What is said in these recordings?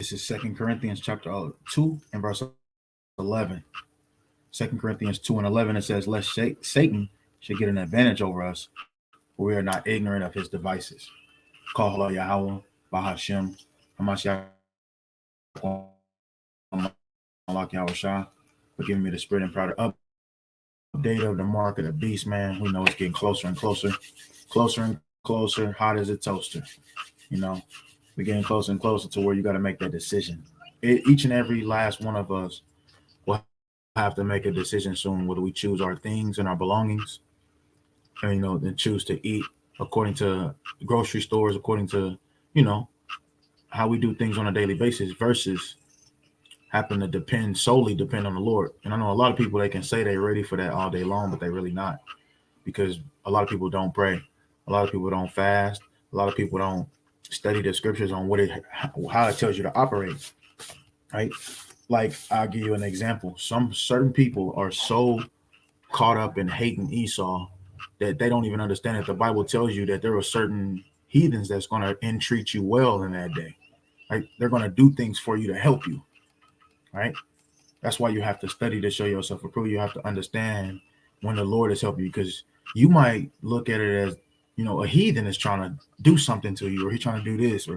This is Second Corinthians chapter 2 and verse 11. 2 Corinthians 2 and 11, it says, lest Satan should get an advantage over us, for we are not ignorant of his devices. Call Yahweh, Bahashem, Hamashiach, Yahweh Shah, for giving me the spirit and proud update of the mark of the beast, man. We know it's getting closer and closer, closer and closer, hot as a toaster. You know, we're getting closer and closer to where you got to make that decision. Each and every last one of us will have to make a decision soon. Whether we choose our things and our belongings, and then choose to eat according to grocery stores, according to how we do things on a daily basis, versus happen to solely depend on the Lord. And I know a lot of people, they can say they're ready for that all day long, but they really not, because a lot of people don't pray, a lot of people don't fast, a lot of people don't study the scriptures on how it tells you to operate, right? Like, I'll give you an example. Some certain people are so caught up in hating Esau that they don't even understand that the Bible tells you that there are certain heathens that's going to entreat you well in that day. Right? They're going to do things for you to help you. Right? That's why you have to study to show yourself approved. You have to understand when the Lord is helping you, because you might look at it as, a heathen is trying to do something to you, or he's trying to do this,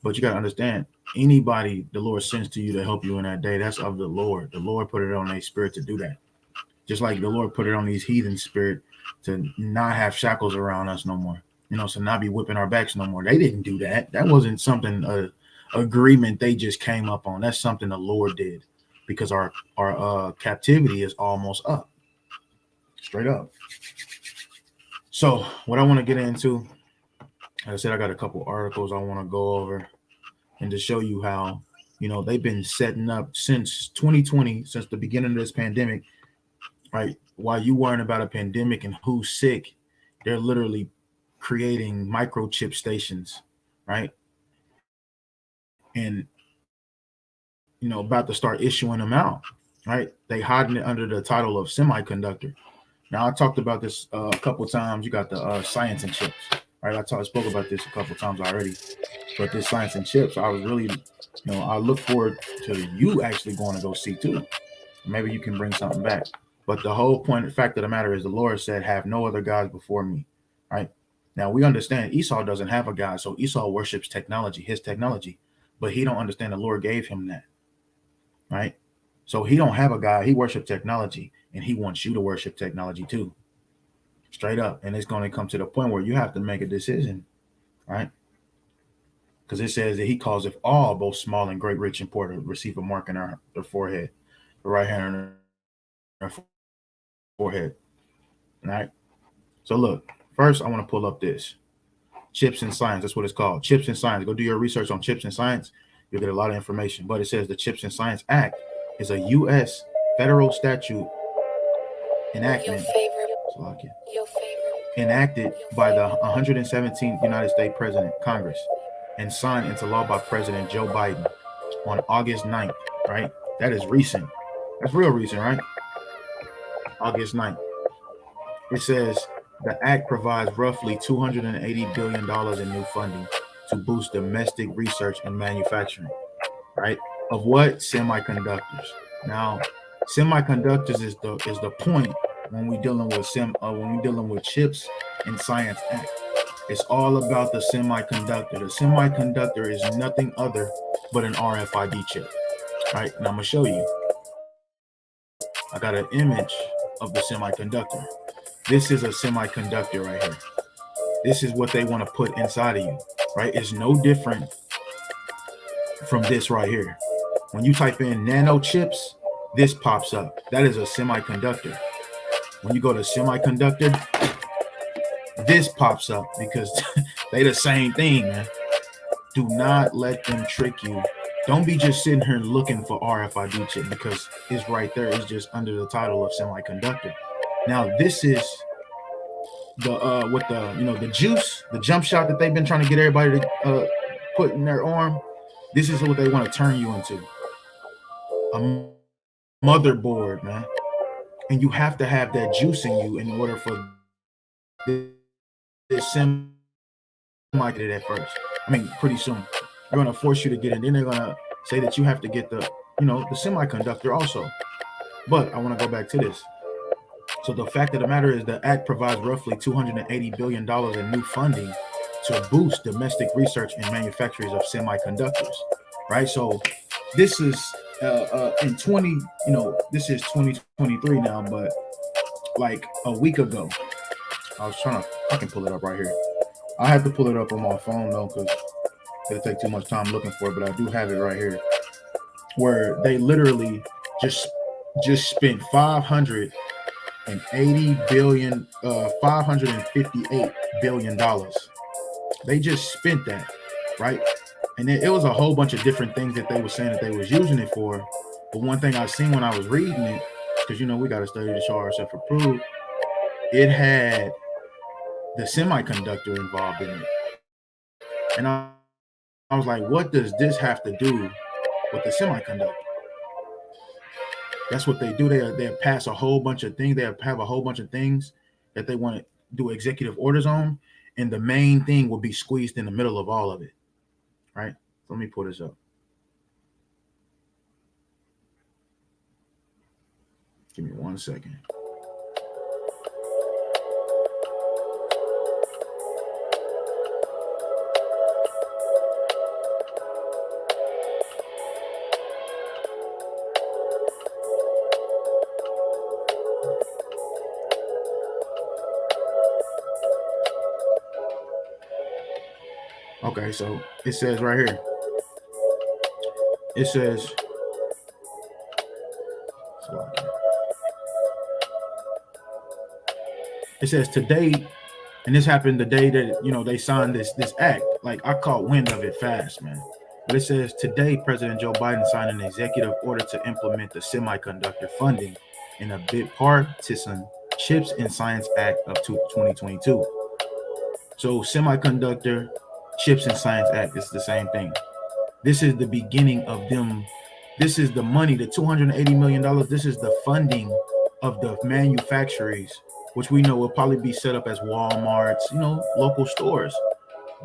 but you got to understand, anybody the Lord sends to you to help you in that day, that's of the Lord. The Lord put it on their spirit to do that. Just like the Lord put it on these heathen spirit to not have shackles around us no more, so not be whipping our backs no more. They didn't do that. That wasn't something, agreement they just came up on. That's something the Lord did, because our captivity is almost up, straight up. So what I want to get into, like I said, I got a couple articles I want to go over and to show you how, they've been setting up since 2020, since the beginning of this pandemic, right? While you worrying about a pandemic and who's sick, they're literally creating microchip stations, right? And, about to start issuing them out, right? They hiding it under the title of semiconductor. Now, I talked about this a couple of times. You got the science and chips, right? I spoke about this a couple of times already. But this science and chips, I was really, I look forward to you actually going to go see too. Maybe you can bring something back. But the whole fact of the matter is, the Lord said, have no other gods before me, right? Now, we understand Esau doesn't have a God, so Esau worships technology, his technology, but he don't understand the Lord gave him that, right? So he don't have a God, he worships technology, and he wants you to worship technology too, straight up. And it's going to come to the point where you have to make a decision, right? Because it says that he calls if all, both small and great, rich and poor, to receive a mark in their forehead, the right hand on their forehead. All right. So look, first I want to pull up this Chips and Science. That's what it's called. Chips and Science. Go do your research on Chips and Science. You'll get a lot of information. But it says the Chips and Science Act is a U.S. federal statute enactment. Enacted by the 117th United States President Congress and signed into law by President Joe Biden on August 9th, right? That is recent. That's real recent, right? August 9th. It says the act provides roughly $280 billion in new funding to boost domestic research and manufacturing, right? Of what? Semiconductors. Now, semiconductors is the point when we dealing with Chips and Science Act. It's all about the semiconductor. The semiconductor is nothing other but an RFID chip. Right? And I'm gonna show you. I got an image of the semiconductor. This is a semiconductor right here. This is what they want to put inside of you. Right? It's no different from this right here. When you type in nano chips, this pops up. That is a semiconductor. When you go to semiconductor, this pops up, because they the same thing, man. Do not let them trick you. Don't be just sitting here looking for RFID chip, because it's right there. It's just under the title of semiconductor. Now, this is the juice, the jump shot that they've been trying to get everybody to put in their arm. This is what they want to turn you into. A motherboard, man. And you have to have that juice in you in order for this semi get it at first. I mean, pretty soon. They're going to force you to get it. Then they're going to say that you have to get the, the semiconductor also. But I want to go back to this. So the fact of the matter is the act provides roughly $280 billion in new funding to boost domestic research and manufacturers of semiconductors, right? So this is in 20, this is 2023 now, but like a week ago, I can pull it up right here. I have to pull it up on my phone though, because it'll take too much time looking for it, but I do have it right here, where they literally just spent 558 billion dollars. They just spent that, right? And it was a whole bunch of different things that they were saying that they was using it for. But one thing I seen when I was reading it, because we got to study to show ourselves approved, it had the semiconductor involved in it. And I was like, what does this have to do with the semiconductor? That's what they do. They'll pass a whole bunch of things. They'll have a whole bunch of things that they want to do executive orders on. And the main thing will be squeezed in the middle of all of it, right? Let me pull this up. Give me 1 second. Okay, so it says right here. It says, today, and this happened the day that they signed this act. Like, I caught wind of it fast, man. But it says today, President Joe Biden signed an executive order to implement the semiconductor funding in a bipartisan Chips and Science Act of 2022. So Semiconductor Chips and Science Act is the same thing. This is the beginning of them. This is the money, the $280 million. This is the funding of the manufacturers, which we know will probably be set up as Walmarts, local stores.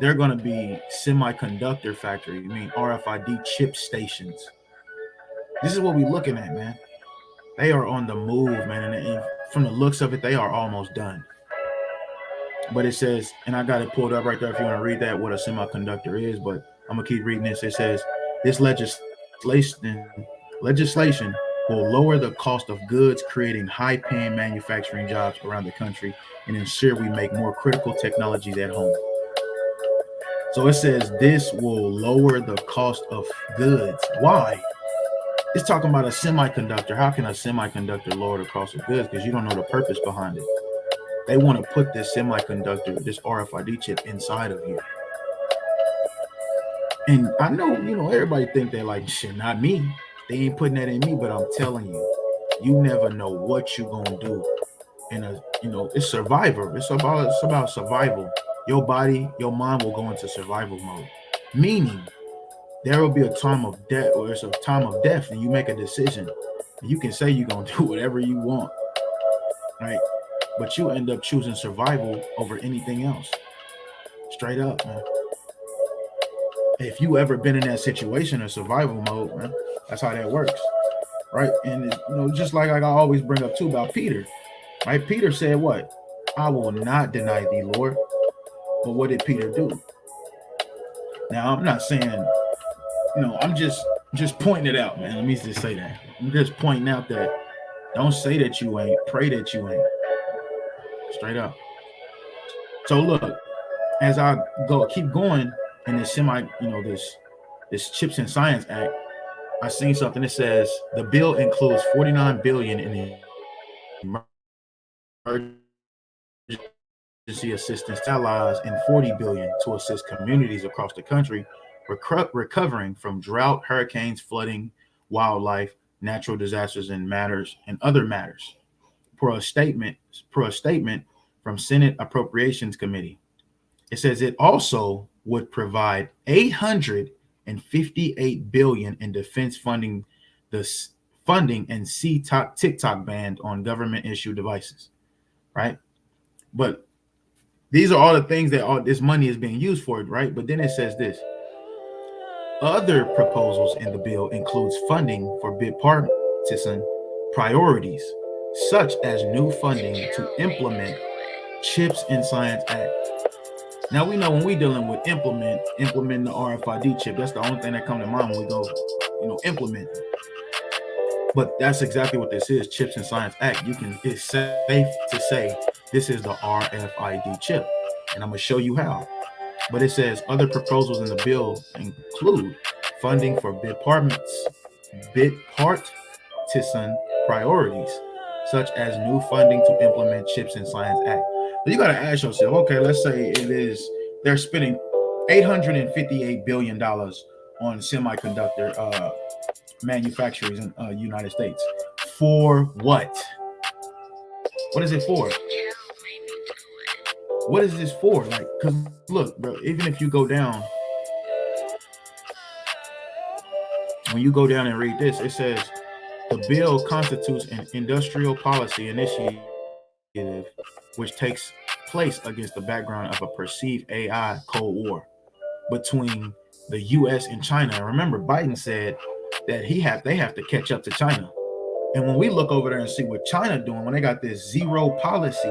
They're going to be semiconductor factories, RFID chip stations. This is what we're looking at, man. They are on the move, man. And from the looks of it, they are almost done. But it says, and I got it pulled up right there if you want to read that, what a semiconductor is, but I'm going to keep reading this. It says, this legislation will lower the cost of goods, creating high-paying manufacturing jobs around the country and ensure we make more critical technologies at home. So it says this will lower the cost of goods. Why? It's talking about a semiconductor. How can a semiconductor lower the cost of goods? Because you don't know the purpose behind it. They want to put this semiconductor, this RFID chip inside of you. And I know, everybody think they're like, shit, not me. They ain't putting that in me, but I'm telling you, you never know what you're going to do. And, it's survivor. It's about survival. Your body, your mind will go into survival mode. Meaning, there will be a time of death, or it's a time of death, and you make a decision. You can say you're going to do whatever you want, right? But you end up choosing survival over anything else. Straight up, man. If you ever been in that situation in survival mode, man, that's how that works, right? And just like I always bring up too about Peter, right? Peter said what? I will not deny thee, Lord. But what did Peter do? Now, I'm not saying, I'm just pointing it out, man. Let me just say that. I'm just pointing out that don't say that you ain't, pray that you ain't. Straight up. So look, as I keep going in this this Chips and Science Act, I seen something that says the bill includes $49 billion in emergency assistance to allies and $40 billion to assist communities across the country recovering from drought, hurricanes, flooding, wildlife, natural disasters, and other matters. Per a statement from Senate Appropriations Committee, it says it also would provide $858 billion in defense funding, and TikTok ban on government issued devices, right? But these are all the things that all this money is being used for, right? But then it says this: Other proposals in the bill includes funding for bipartisan priorities, such as new funding to implement Chips and Science Act. Now we know when we're dealing with implementing the RFID chip, that's the only thing that comes to mind when we go, implement. But that's exactly what this is, Chips and Science Act. It's safe to say this is the RFID chip, and I'm gonna show you how. But it says other proposals in the bill include funding for bipartisan priorities, such as new funding to implement Chips and Science Act. So you got to ask yourself, okay, let's say they're spending $858 billion on semiconductor manufacturers in the United States. For what? What is it for? What is this for? Like, because look, bro, even if you go down, when you go down and read this, it says the bill constitutes an industrial policy initiative which takes place against the background of a perceived AI Cold War between the U.S. and China. And remember, Biden said that they have to catch up to China. And when we look over there and see what China doing, when they got this zero policy,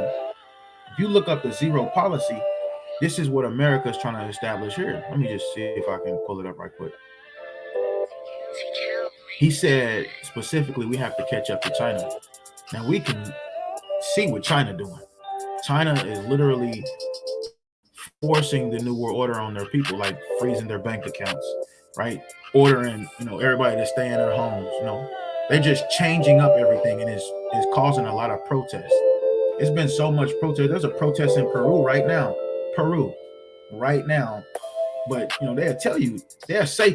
if you look up the zero policy, this is what America is trying to establish here. Let me just see if I can pull it up right quick. He said specifically we have to catch up to China. Now we can see what China doing. China is literally forcing the new world order on their people, like freezing their bank accounts, right? Ordering, everybody to stay in their homes. They're just changing up everything, and it's causing a lot of protests. It's been so much protest. There's a protest in Peru right now. But they'll tell you, they'll say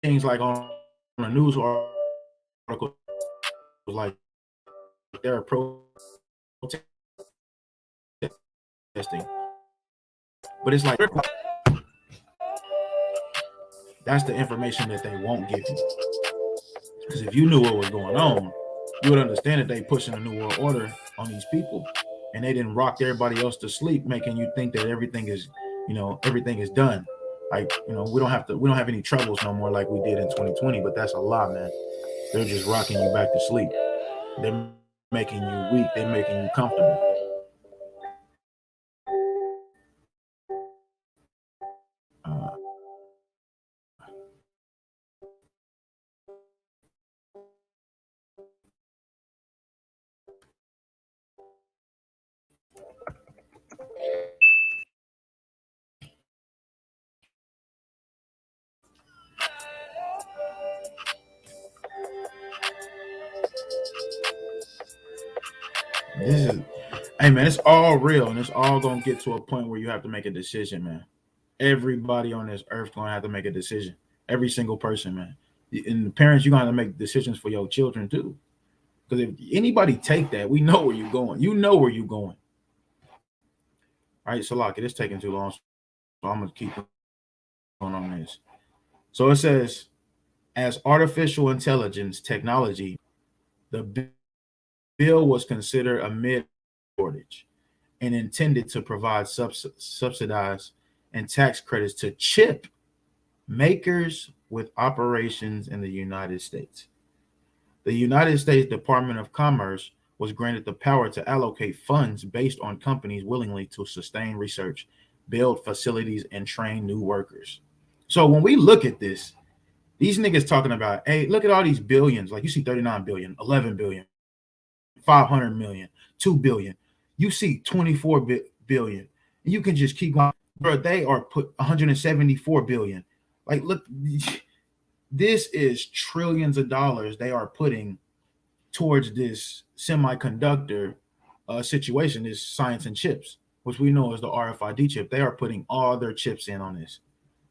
things like on a news article, like they're protesting, but it's like that's the information that they won't give you. Because if you knew what was going on, you would understand that they pushing a new world order on these people, and they didn't rock everybody else to sleep, making you think that everything is done. Like, we don't have any troubles no more like we did in 2020. But that's a lie, man. They're just rocking you back to sleep. They're making you weak. They're making you comfortable. Hey man, it's all real, and it's all gonna get to a point where you have to make a decision, man. Everybody on this earth gonna have to make a decision. Every single person, man. And the parents, you're gonna have to make decisions for your children too. Because if anybody take that, we know where you're going. You know where you're going. All right, so look, it is taking too long, so I'm gonna keep going on this. So it says, as artificial intelligence technology, the bill was considered a mid shortage and intended to provide subsidized and tax credits to chip makers with operations in the United States. The United States Department of Commerce was granted the power to allocate funds based on companies willingly to sustain research, build facilities, and train new workers. So when we look at this, these niggas talking about, hey, look at all these billions. Like you see 39 billion, 11 billion, 500 million, 2 billion. You see 24 billion. And you can just keep going. Bro, they are put 174 billion. Like, look, this is trillions of dollars they are putting towards this semiconductor situation, this science and chips, which we know is the RFID chip. They are putting all their chips in on this,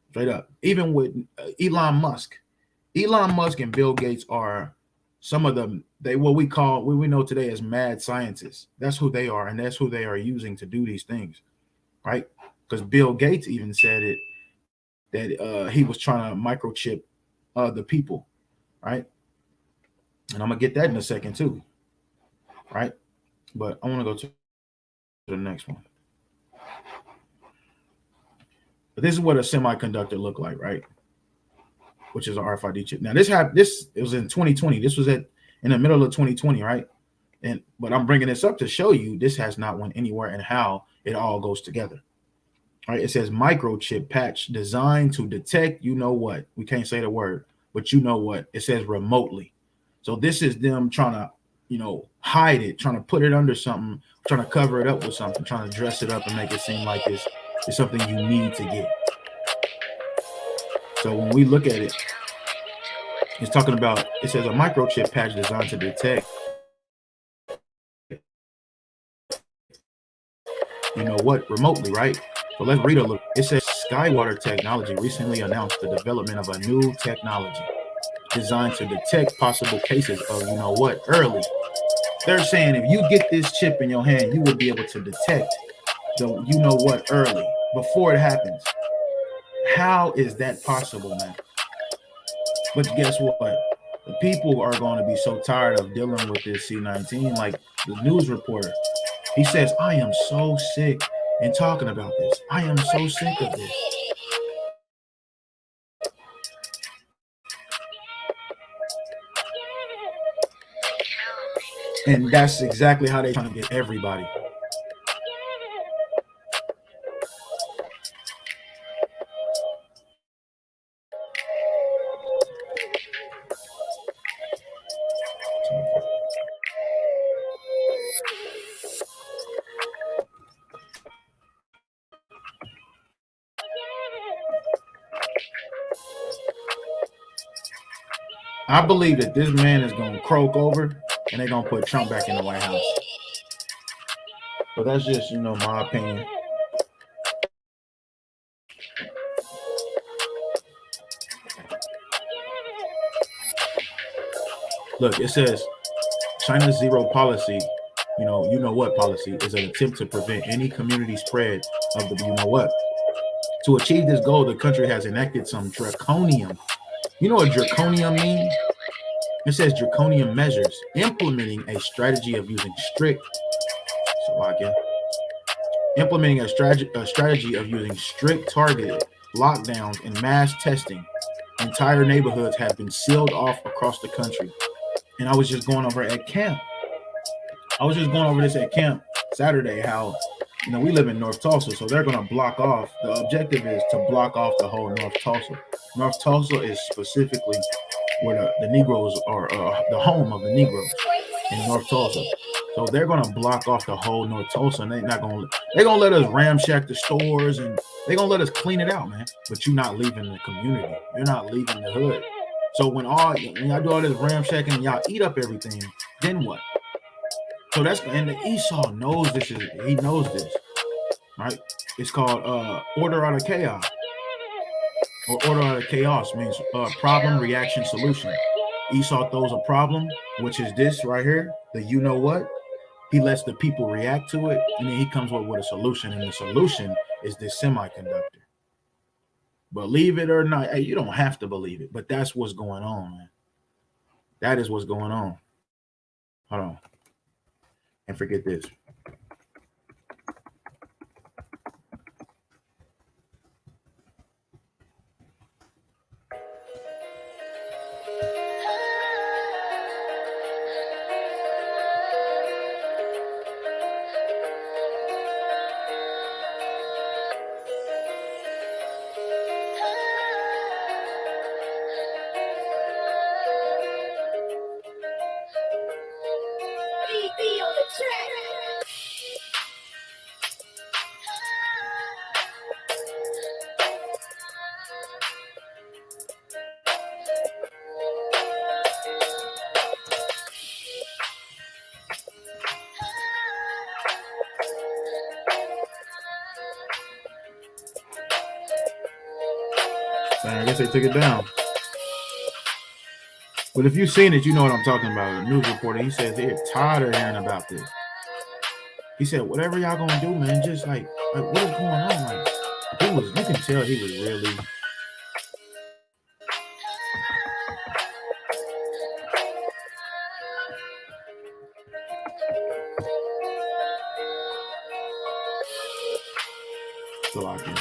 straight up. Even with Elon Musk and Bill Gates are some of them. What we know today as mad scientists. That's who they are, and that's who they are using to do these things, right? Because Bill Gates even said it that he was trying to microchip the people, right? And I'm gonna get that in a second too, right? But I want to go to the next one. But this is what a semiconductor look like, right? which is an RFID chip. Now this it was in 2020. This was in the middle of 2020, right? But I'm bringing this up to show you this has not went anywhere and how it all goes together. All right, it says microchip patch designed to detect, you know what? We can't say the word, but you know what? It says remotely. So this is them trying to, hide it, trying to put it under something, trying to cover it up with something, trying to dress it up and make it seem like it's something you need to get. So when we look at it, it's talking about, it says a microchip patch designed to detect, you know what, remotely, right? So let's read a little. It says SkyWater Technology recently announced the development of a new technology designed to detect possible cases of, you know what, early. They're saying if you get this chip in your hand, you would be able to detect the, you know what, early, before it happens. How is that possible, man? But guess what? The people are going to be so tired of dealing with this C-19. Like the news reporter, he says, I am so sick and talking about this. I am so sick of this. And that's exactly how they're trying to get everybody. I believe that this man is going to croak over and they're going to put Trump back in the White House. But that's just, my opinion. Look, it says China's zero policy, you know what policy, is an attempt to prevent any community spread of the you know what. To achieve this goal, the country has enacted some draconian. You know what draconian means? It says draconian measures, implementing a strategy of using implementing a strategy of using strict targeted lockdowns and mass testing. Entire neighborhoods have been sealed off across the country. And I was just going over at camp. I was just going over this at camp Saturday, how, we live in North Tulsa, so they're going to block off. The objective is to block off the whole North Tulsa. North Tulsa is specifically where the Negroes are, the home of the Negroes in North Tulsa. So they're going to block off the whole North Tulsa, and they're going to let us ramshack the stores, and they're going to let us clean it out, man. But you're not leaving the community. You're not leaving the hood. So when y'all do all this ramshacking and y'all eat up everything, then what? So and the Esau knows this he knows this, right? It's called order out of chaos. Or order out of chaos means problem, reaction, solution. Esau throws a problem, which is this right here, the you know what. He lets the people react to it, and then he comes up with a solution, and the solution is this semiconductor. Believe it or not, hey, you don't have to believe it, but that's what's going on, man. That is what's going on. Hold on. And forget this. I guess they took it down. But if you've seen it, you know what I'm talking about. A news reporter, he says they're tired of hearing about this. He said, whatever y'all gonna do, man, just like what is going on? Like you can tell he was really so I can.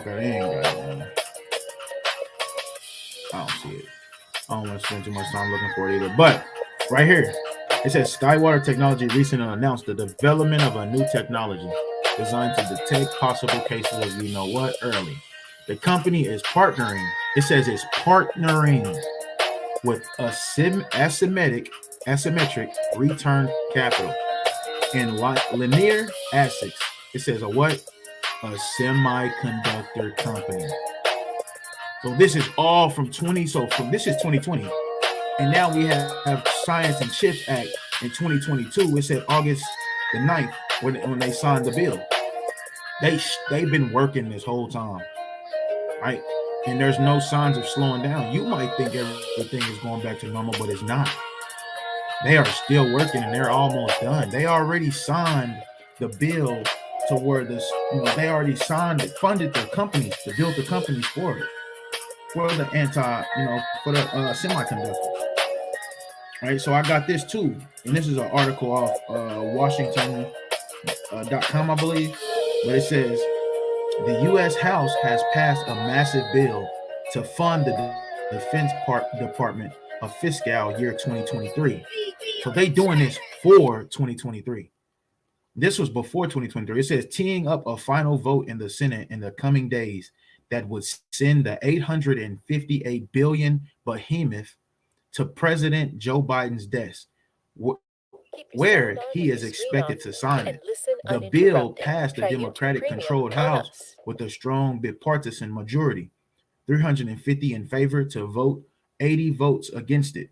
Okay, they ain't got it, man. I don't see it. I don't want to spend too much time looking for it either. But right here, it says SkyWater Technology recently announced the development of a new technology designed to detect possible cases of you know what early. The company is partnering. It says it's partnering with asymmetric return capital and linear ASICs. It says a what? A semiconductor company. So this is all from 20. So from this is 2020, and now we have Science and Chips Act in 2022. It said August the 9th when they signed the bill. They've been working this whole time, right? And there's no signs of slowing down. You might think everything is going back to normal, but it's not. They are still working and they're almost done. They already signed the bill to where this, they already signed it, funded the companies to build the companies for it, for the for the semiconductors. Right. So I got this too. And this is an article off Washington.com, I believe. But it says the U.S. House has passed a massive bill to fund the Defense Department of fiscal year 2023. So they doing this for 2023. This was before 2023. It says teeing up a final vote in the Senate in the coming days that would send the $858 billion behemoth to President Joe Biden's desk, where he is expected to sign it. The bill passed the Democratic-controlled House with a strong bipartisan majority, 350 in favor to vote, 80 votes against it.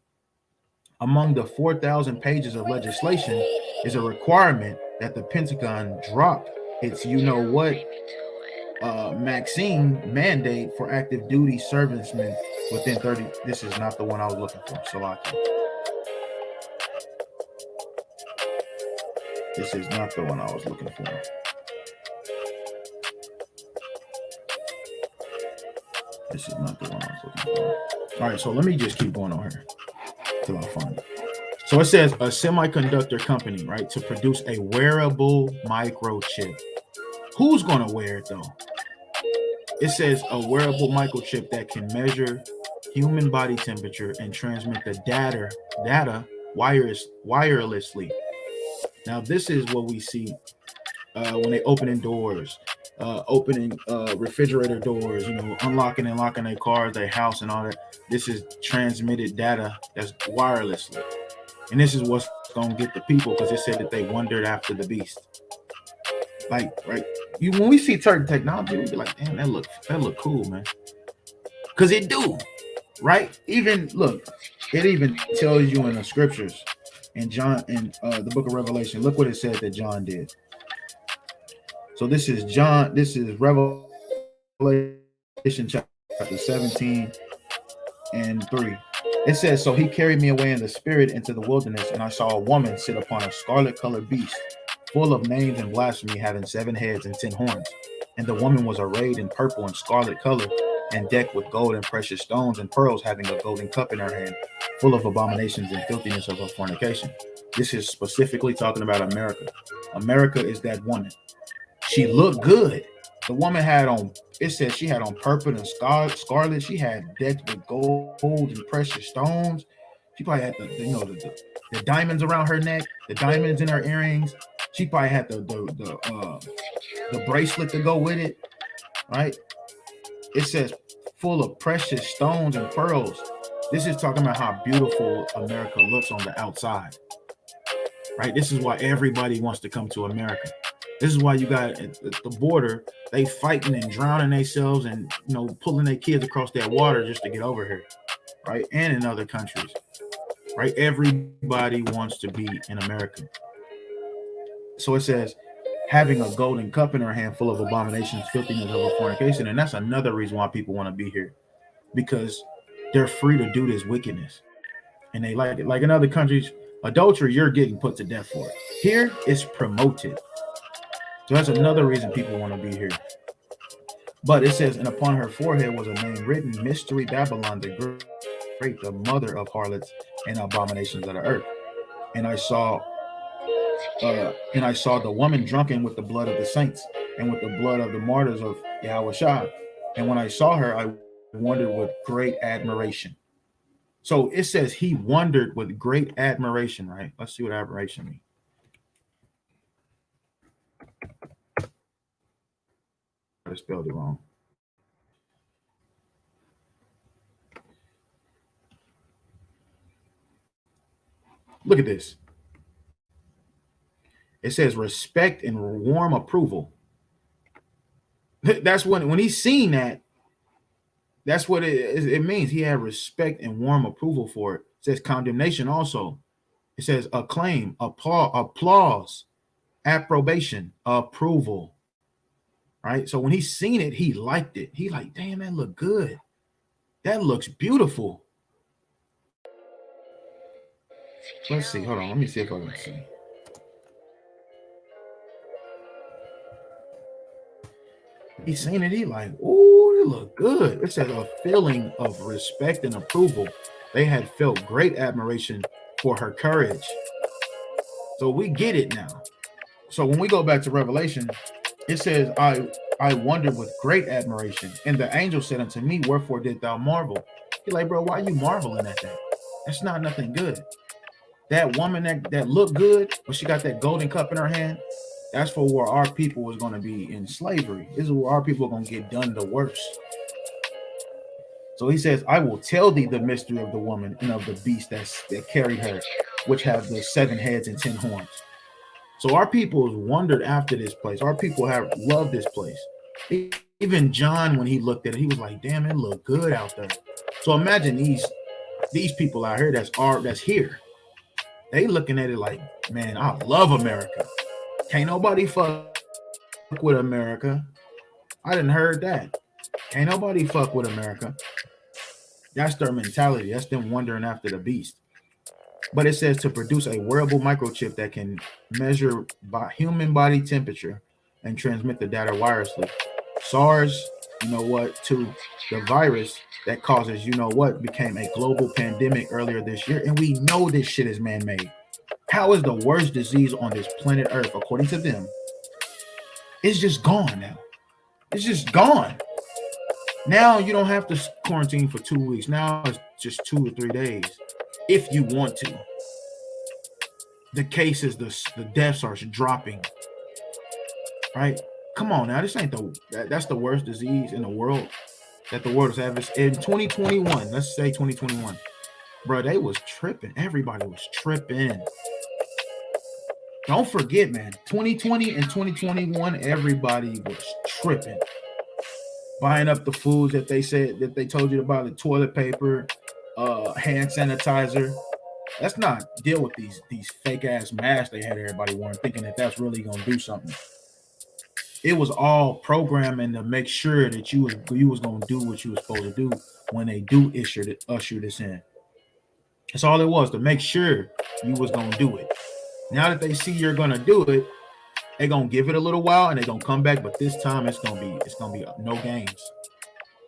Among the 4,000 pages of legislation is a requirement that the Pentagon drop its Maxine mandate for active duty servicemen within 30. This is not the one I was looking for. Salaki. This is not the one I was looking for. This is not the one I was looking for. All right, so let me just keep going on here till I find it. So it says a semiconductor company, right, to produce a wearable microchip. Who's going to wear it though? It says a wearable microchip that can measure human body temperature and transmit the data wirelessly. Now, this is what we see when they opening doors, opening refrigerator doors, unlocking and locking their cars, their house, and all that. This is transmitted data that's wirelessly. And this is what's going to get the people, because it said that they wondered after the beast. Like, right? When we see certain technology, we be like, damn, that look cool, man. Because it do, right? Even, look, it even tells you in the scriptures, in the book of Revelation, look what it said that John did. So this is Revelation chapter 17 and 3. It says, so he carried me away in the spirit into the wilderness, and I saw a woman sit upon a scarlet-colored beast, full of names and blasphemy, having 7 heads and 10 horns. And the woman was arrayed in purple and scarlet color, and decked with gold and precious stones and pearls, having a golden cup in her hand, full of abominations and filthiness of her fornication. This is specifically talking about America. America is that woman. She looked good. The woman had on, it says she had on purple and scarlet. She had decked with gold and precious stones. She probably had the diamonds around her neck, the diamonds in her earrings. She probably had the bracelet to go with it, right? It says full of precious stones and pearls. This is talking about how beautiful America looks on the outside, right? This is why everybody wants to come to America. This is why you got at the border, they fighting and drowning themselves and, pulling their kids across that water just to get over here, right? And in other countries, right? Everybody wants to be in America. So it says, having a golden cup in her hand full of abominations, filthiness of her fornication. And that's another reason why people want to be here, because they're free to do this wickedness. And they like it. Like in other countries, adultery, you're getting put to death for it. Here, it's promoted. So that's another reason people want to be here. But it says, and upon her forehead was a name written, Mystery Babylon the Great, the mother of harlots and abominations of the earth. And I saw the woman drunken with the blood of the saints and with the blood of the martyrs of Yahweh Shah. And when I saw her, I wondered with great admiration. So it says he wondered with great admiration, right? Let's see what admiration means. I spelled it wrong. Look at this. It says respect and warm approval. That's when he's seen that. That's what it means. He had respect and warm approval for it. It says condemnation also. It says acclaim, applause, approbation, approval. Right? So when he's seen it, he liked it. He like, damn, that look good. That looks beautiful. Let's see. Hold on. Let me see if I can see. He's seen it. He like, oh, it look good. It says a feeling of respect and approval. They had felt great admiration for her courage. So we get it now. So when we go back to Revelation, it says, I wondered with great admiration. And the angel said unto me, wherefore did thou marvel? He's like, bro, why are you marveling at that? That's not nothing good. That woman that looked good, when she got that golden cup in her hand, that's for where our people was going to be in slavery. This is where our people are going to get done the worst. So he says, I will tell thee the mystery of the woman and of the beast that carried her, which have the 7 heads and 10 horns. So our people wondered after this place. Our people have loved this place. Even John, when he looked at it, he was like, damn, it looked good out there. So imagine these people out here that's here. They looking at it like, man, I love America. Can't nobody fuck with America. I didn't heard that. Can't nobody fuck with America. That's their mentality. That's them wondering after the beast. But it says to produce a wearable microchip that can measure human body temperature and transmit the data wirelessly. SARS, you know what, to the virus that causes, you know what, became a global pandemic earlier this year. And we know this shit is man-made. How is the worst disease on this planet Earth, according to them, it's just gone now. It's just gone. Now you don't have to quarantine for 2 weeks. Now it's just 2 or 3 days. If you want to. The cases, the deaths are dropping. Right? Come on now. This ain't that's the worst disease in the world that the world has ever. In 2021, let's say 2021, bro, they was tripping. Everybody was tripping. Don't forget, man, 2020 and 2021, everybody was tripping. Buying up the foods that they said that they told you to buy, the toilet paper, hand sanitizer. Let's not deal with these fake ass masks they had everybody wearing, thinking that that's really gonna do something. It was all programming to make sure that you was gonna do what you was supposed to do when they do usher this in. That's all it was, to make sure you was gonna do it. Now that they see you're gonna do it, they're gonna give it a little while and they're gonna come back, but this time it's gonna be no games.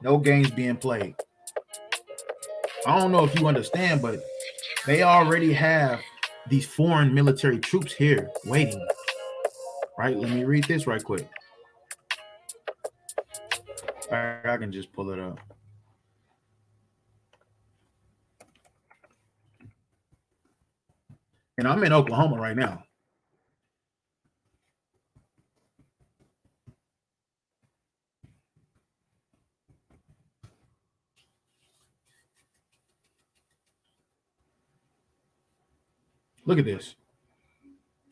No games being played. I don't know if you understand, but they already have these foreign military troops here waiting. Right? Let me read this right quick. I can just pull it up. And I'm in Oklahoma right now. Look at this.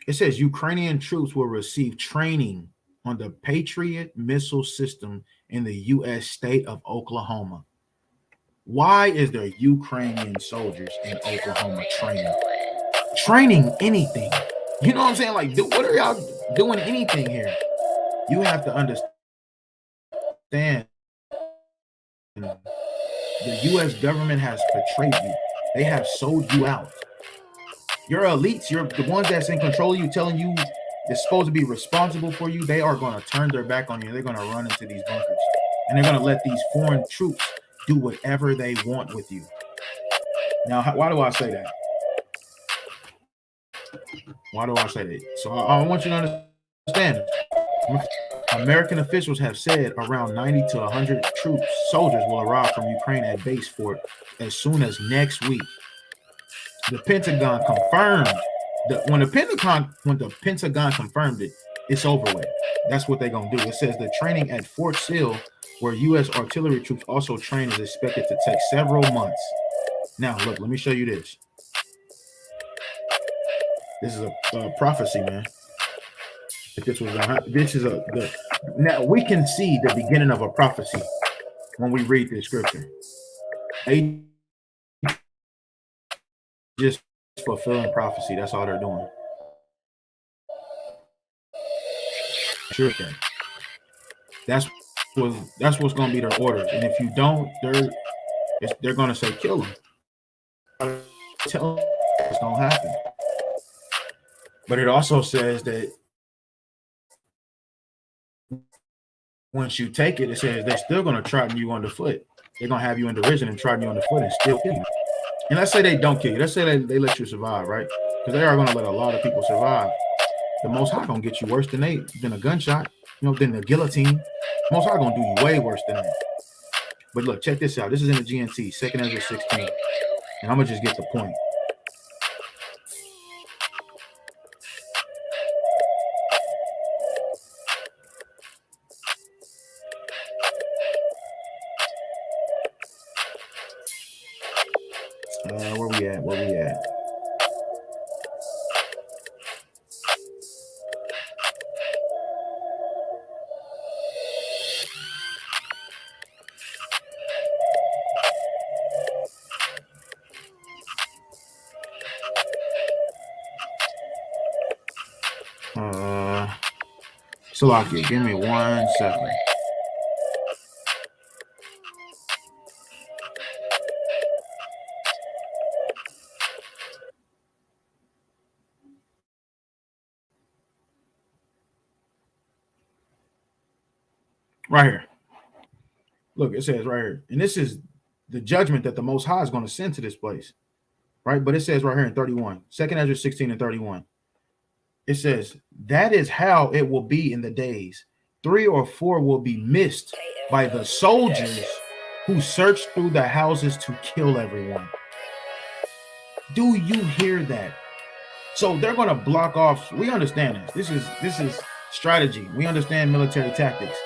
It says Ukrainian troops will receive training on the Patriot missile system in the U.S. state of Oklahoma. Why is there Ukrainian soldiers in Oklahoma training anything? You know what I'm saying? Like, what are y'all doing anything here? You have to understand the U.S. government has betrayed you. They have sold you out. Your elites, you're the ones that's in control of you, telling you they're supposed to be responsible for you. They are going to turn their back on you. They're going to run into these bunkers. And they're going to let these foreign troops do whatever they want with you. Now, why do I say that? Why do I say that? So I want you to understand. American officials have said around 90 to 100 soldiers will arrive from Ukraine at base fort as soon as next week. The Pentagon confirmed that when the Pentagon confirmed it, it's over with. That's what they're gonna do. It says the training at Fort Sill, where U.S. artillery troops also train, is expected to take several months. Now, look, let me show you this. This is a prophecy, man. If this was gonna happen, this is now we can see the beginning of a prophecy when we read this scripture. They just fulfilling prophecy. That's all they're doing. Sure thing. That's what's going to be their orders. And if you don't, they're going to say kill them. Tell them it's going to happen. But it also says that once you take it, it says they're still going to trodden you underfoot. They're going to have you in derision and trodden you underfoot and still kill you. And let's say they don't kill you. Let's say they let you survive, right? Because they are going to let a lot of people survive. The Most High going to get you worse than a gunshot, than the guillotine. Most High going to do you way worse than that. But look, check this out. This is in the GNT, 2nd Ezra 16. And I'm going to just get the point. Where we at? Salakia, give me 1 second. Right here. Look, it says right here. And this is the judgment that the Most High is going to send to this place. Right? But it says right here in 31, 2nd Ezra 16 and 31. It says, that is how it will be in the days. 3 or 4 will be missed by the soldiers who search through the houses to kill everyone. Do you hear that? So they're going to block off. We understand this. This is strategy. We understand military tactics.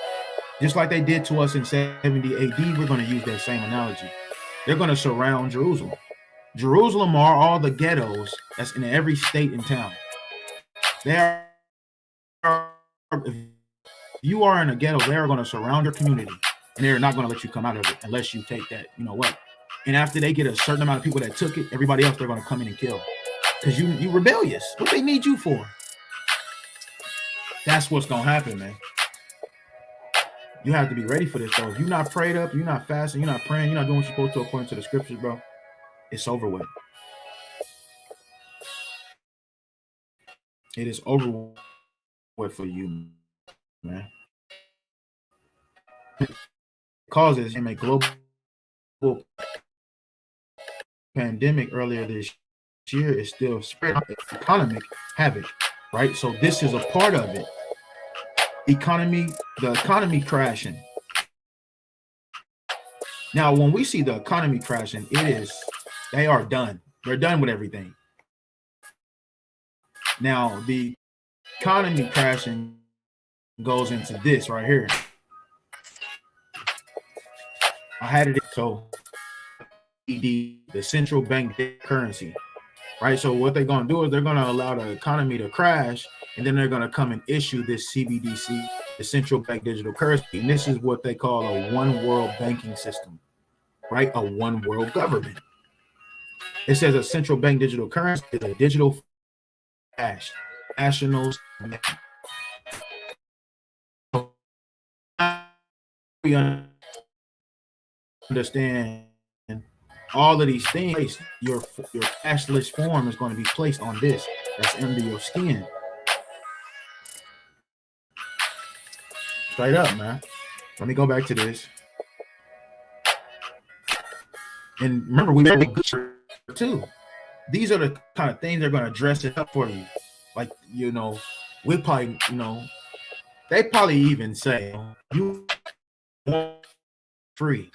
Just like they did to us in 70 AD, we're going to use that same analogy. They're going to surround Jerusalem. Jerusalem are all the ghettos that's in every state and town. If you are in a ghetto, they're going to surround your community, and they're not going to let you come out of it unless you take that, what. And after they get a certain amount of people that took it, everybody else they're going to come in and kill because you rebellious. What they need you for? That's what's going to happen, man. You have to be ready for this, though. If you're not prayed up, you're not fasting, you're not praying, you're not doing what you're supposed to according to the scriptures, bro, it's over with. It is over with for you, man. Causes him a global pandemic earlier this year is still spreading economic havoc, right? So this is a part of it. The economy crashing. Now, when we see the economy crashing, they are done. They're done with everything. Now, the economy crashing goes into this right here. I had it. So the central bank currency, right? So what they're going to do is they're going to allow the economy to crash, and then they're going to come and issue this CBDC, the central bank digital currency. And this is what they call a one world banking system, right? A one world government. It says a central bank digital currency is a digital cash, nationals. We understand all of these things. Your cashless form is going to be placed on this. That's under your skin. Straight up, man. Let me go back to this. And remember, we made a good shirt too. These are the kind of things they're going to dress it up for you. Like, we'll probably, they probably even say you want free.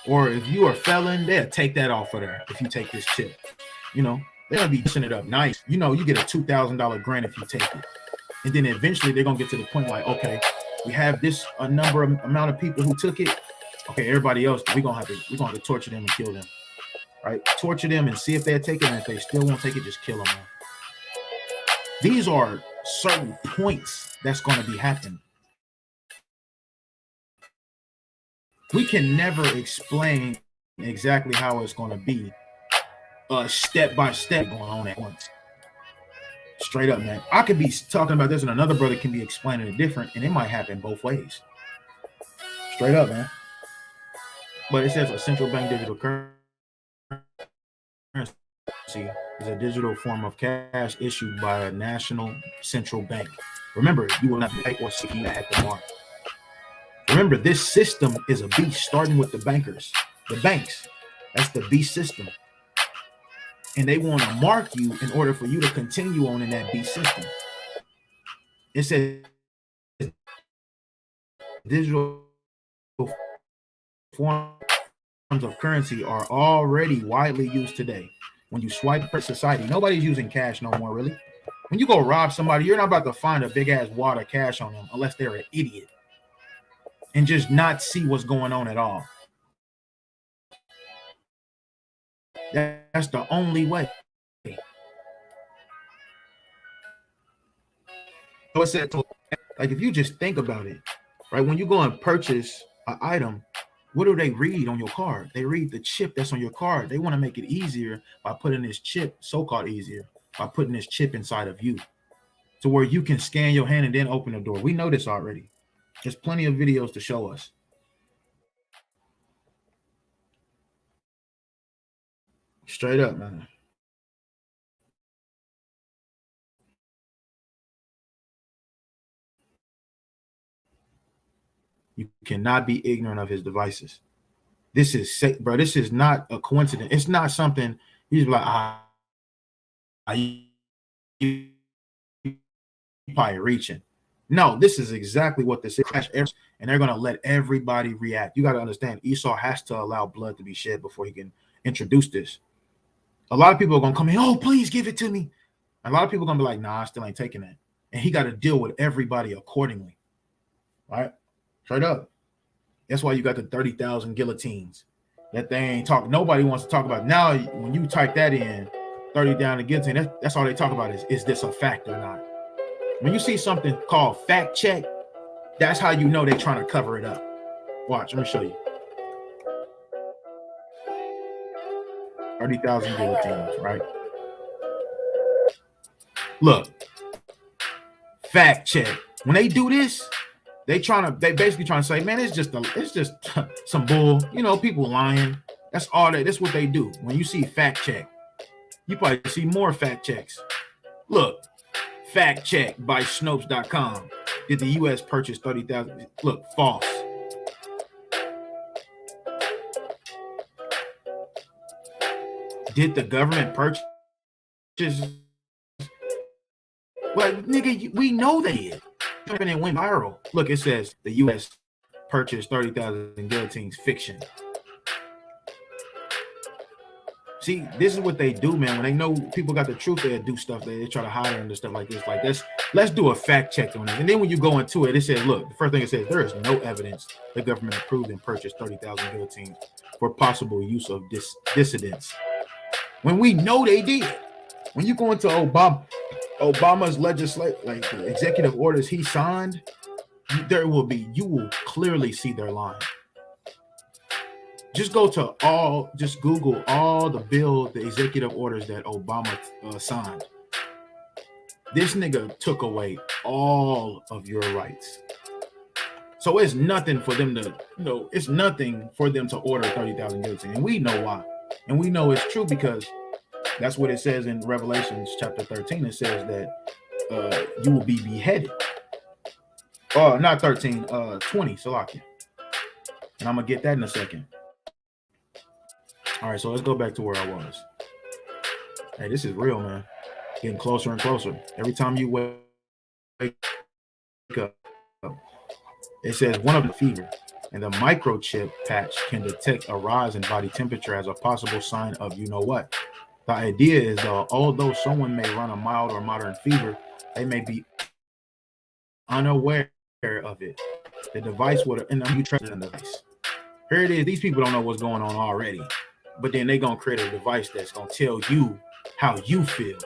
Or if you are a felon, they'll take that off of there if you take this chip. You know, they're gonna be pushing it up nice. You know, you get a $2,000 grant if you take it. And then eventually they're gonna get to the point like, okay, we have this amount of people who took it. Okay, everybody else, we're gonna have to torture them and kill them. Right? Torture them and see if they'll take it. And if they still won't take it, just kill them, man. These are certain points that's gonna be happening. We can never explain exactly how it's going to be step by step going on at once. Straight up, man. I could be talking about this and another brother can be explaining it different, and it might happen both ways. Straight up, man. But it says a central bank digital currency is a digital form of cash issued by a national central bank. Remember, you will not pay or see at the mark. Remember, this system is a beast, starting with the bankers, the banks. That's the beast system. And they want to mark you in order for you to continue on in that beast system. It says digital forms of currency are already widely used today. When you swipe for society, nobody's using cash no more, really. When you go rob somebody, you're not about to find a big-ass wad of cash on them unless they're an idiot and just not see what's going on at all. That's the only way. So it said, like, if you just think about it, right? When you go and purchase an item, what do they read on your card? They read the chip that's on your card. They want to make it easier by putting this chip, so-called easier, by putting this chip inside of you to where you can scan your hand and then open the door. We know this already. There's plenty of videos to show us. Straight up, man. You cannot be ignorant of his devices. This is, bro, this is not a coincidence. It's not something he's like, you probably reaching. No, this is exactly what this is. And they're going to let everybody react. You got to understand, Esau has to allow blood to be shed before he can introduce this. A lot of people are going to come in, oh, please give it to me. A lot of people are going to be like, nah, I still ain't taking that. And he got to deal with everybody accordingly. Right? Straight up. That's why you got the 30,000 guillotines. That they ain't talk. Nobody wants to talk about. Now, when you type that in, 30,000 guillotine, that's all they talk about is this a fact or not? When you see something called fact check, that's how you know they're trying to cover it up. Watch, let me show you. 30,000 guillotines, right? Look, fact check. When they do this, they basically trying to say, man, it's just some bull. You know, people lying. That's all that's what they do. When you see fact check, you probably see more fact checks. Look, fact check by Snopes.com. Did the U.S. purchase 30,000? Look, false. Did the government purchase? Well, nigga, we know they did. And it went viral. Look, it says the U.S. purchased 30,000 guillotines. Fiction. See, this is what they do, man. When they know people got the truth, they do stuff. They try to hide it and stuff like this. Like this, let's do a fact check on it. And then when you go into it, it says, look, the first thing it says, there is no evidence the government approved and purchased 30,000 guillotines for possible use of dissidents. When we know they did. When you go into Obama's like the executive orders he signed, you will clearly see their line. Just Google all the executive orders that Obama signed. This nigga took away all of your rights. So it's nothing for them to, it's nothing for them to order 30,000 guillotines. And we know why. And we know it's true because that's what it says in Revelations chapter 13. It says that you will be beheaded. Oh, not 13, 20, Salakia. And I'm going to get that in a second. All right, so let's go back to where I was. Hey, this is real, man. Getting closer and closer. Every time you wake up. It says one of the fever, and the microchip patch can detect a rise in body temperature as a possible sign of you know what. The idea is, although someone may run a mild or moderate fever, they may be unaware of it. The device would, and you trust in the device. Here it is. These people don't know what's going on already, but then they're gonna create a device that's gonna tell you how you feel.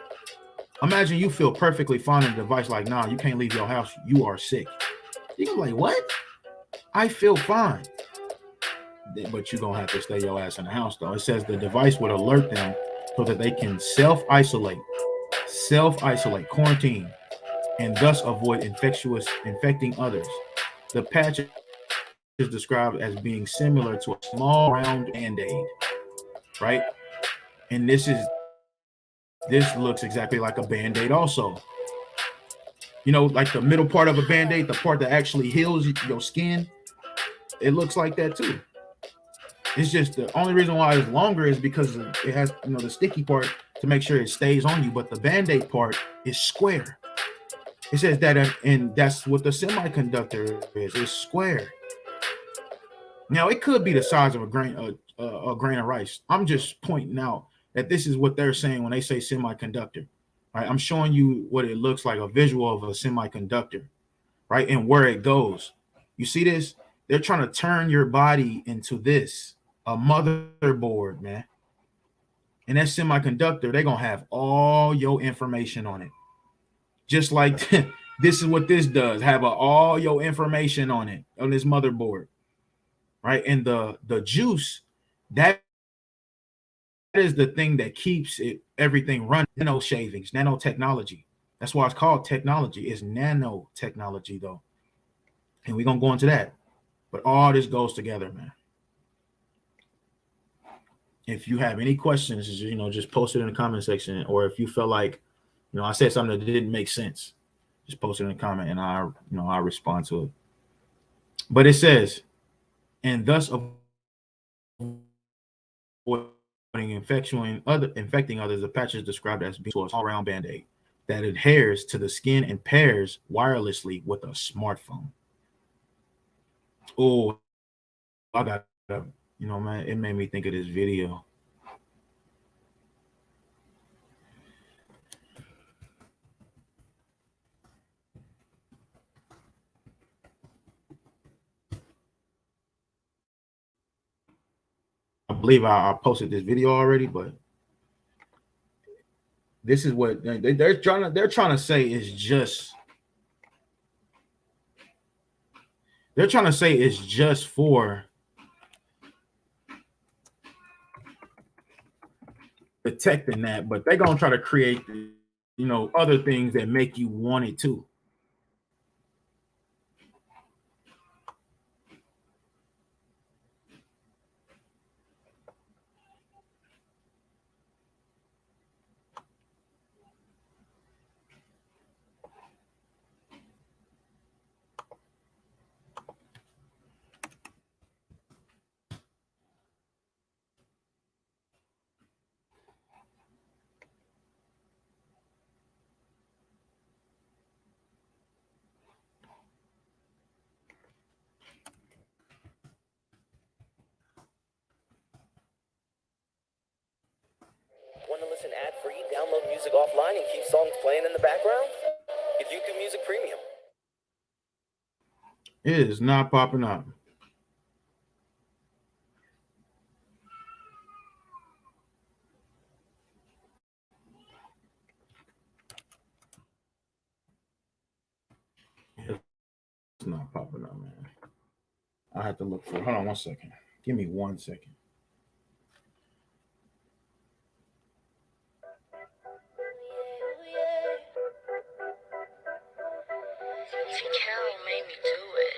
Imagine you feel perfectly fine in a device like, nah, you can't leave your house. You are sick. You're like, what? I feel fine. But you're gonna have to stay your ass in the house though. It says the device would alert them so that they can self-isolate, quarantine, and thus avoid infecting others. The patch is described as being similar to a small round band-aid, right? And this looks exactly like a band-aid also. You know, like the middle part of a band-aid, the part that actually heals your skin, it looks like that too. It's just the only reason why it's longer is because it has, you know, the sticky part to make sure it stays on you, but the band-aid part is square. It says that, and that's what the semiconductor is. It's square. Now it could be the size of a grain of rice. I'm just pointing out that this is what they're saying when they say semiconductor. Right? I'm showing you what it looks like, a visual of a semiconductor, right? And where it goes. You see this? They're trying to turn your body into this, a motherboard, man. And that semiconductor, they're gonna have all your information on it. Just like this is what this does, have all your information on it, on this motherboard. Right? And the juice, that is the thing that keeps everything running. Nano shavings, nanotechnology. That's why it's called technology. It's nanotechnology though. And we're gonna go into that. But all this goes together, man. If you have any questions, you know, just post it in the comment section. Or if you felt like, you know, I said something that didn't make sense, just post it in the comment and I'll respond to it. But it says, and thus avoiding infecting others, the patch is described as being a all-round band-aid that adheres to the skin and pairs wirelessly with a smartphone. Oh, I got, you know, man, it made me think of this video. I believe I posted this video already, but this is what they're trying to say is just they're trying to say it's just for detecting that, but they're gonna try to create, you know, other things that make you want it too. Want to listen ad-free, download music offline, and keep songs playing in the background? Get YouTube Music Premium. It is not popping up. It's not popping up, man. I have to look for it. Hold on 1 second. Give me 1 second. Carol made me do it.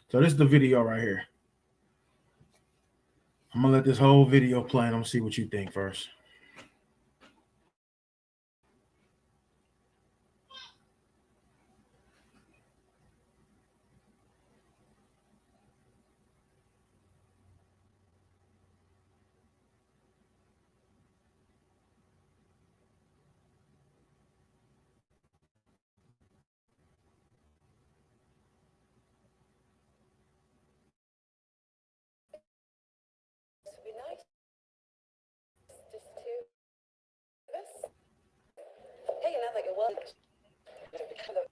So this is the video right here. I'm gonna let this whole video play and I'm gonna see what you think first. It'd be nice. Just two of us. Hey, you know, like it was. Give us a couple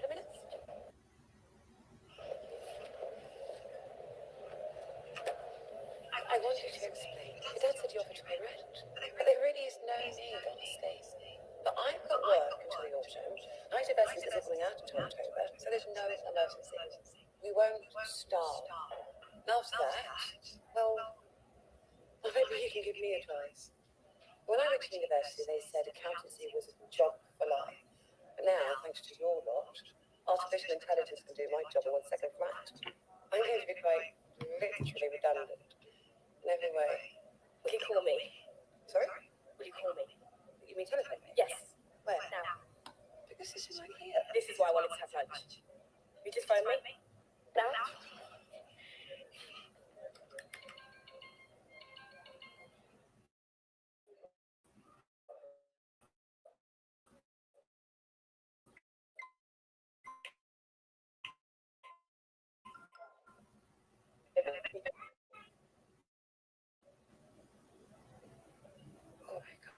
of minutes. I want you to explain. Your dad said you offered to pay rent, but there really is no need, honestly. But I've got work until the autumn. ITVS is sizzling out until October, so there's no emergency. We won't starve. After that, well, maybe you can give me advice. When I went to university, they said accountancy was a job for life. But now, thanks to your lot, artificial intelligence can do my job in 1 second flat. I'm going to be quite literally redundant. In every way. Will you call me? Sorry? Will you call me? You mean telephone me? Yes. Where? Now. Because this is right here. This is why I wanted to have lunch. You just phone me? Now? Oh my god.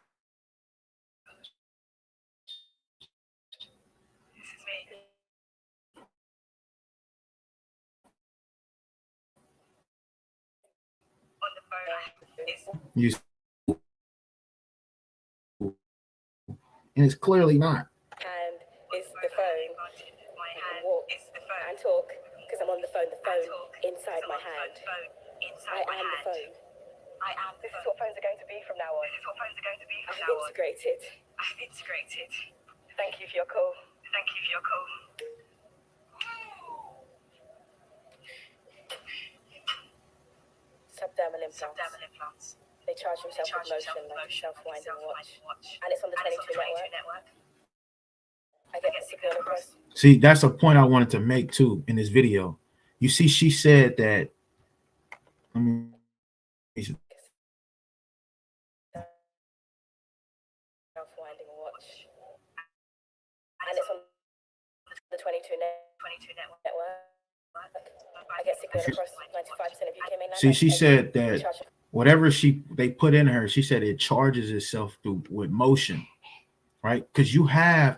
This is me. On the phone. You and it's clearly not. And it's the phone. My hand Walk is the phone. and talk because I'm on the phone inside my hand. Inside my I am the hand. phone. I am the This is phone. what phones are going to be from now on. This is what phones are going to be from I've now on. integrated. I've integrated. Thank you for your call. Thank you for your call. Subdermal implants. Subdermal implants. They charge themselves with motion like a self-winding watch. And it's on the 22 network. I get the signal across. See, that's a point I wanted to make too in this video. You see, she said that. Let me. Self-winding watch. And it's on the 22 network. I get signal across 95% of UK mainland. See, she said that whatever they put in her, she said it charges itself through with motion, right? Because you have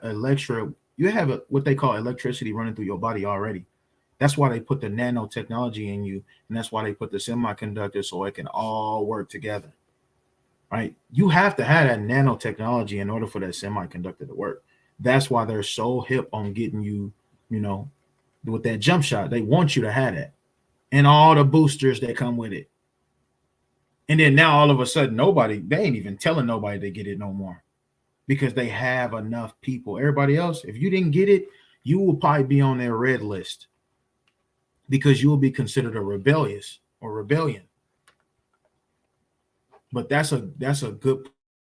what they call electricity running through your body already. That's why they put the nanotechnology in you, and that's why they put the semiconductor so it can all work together, right? You have to have that nanotechnology in order for that semiconductor to work. That's why they're so hip on getting you, with that jump shot. They want you to have that and all the boosters that come with it. And then now all of a sudden, they ain't even telling nobody to get it no more because they have enough people. Everybody else, if you didn't get it, you will probably be on their red list because you will be considered a rebellion. But that's a good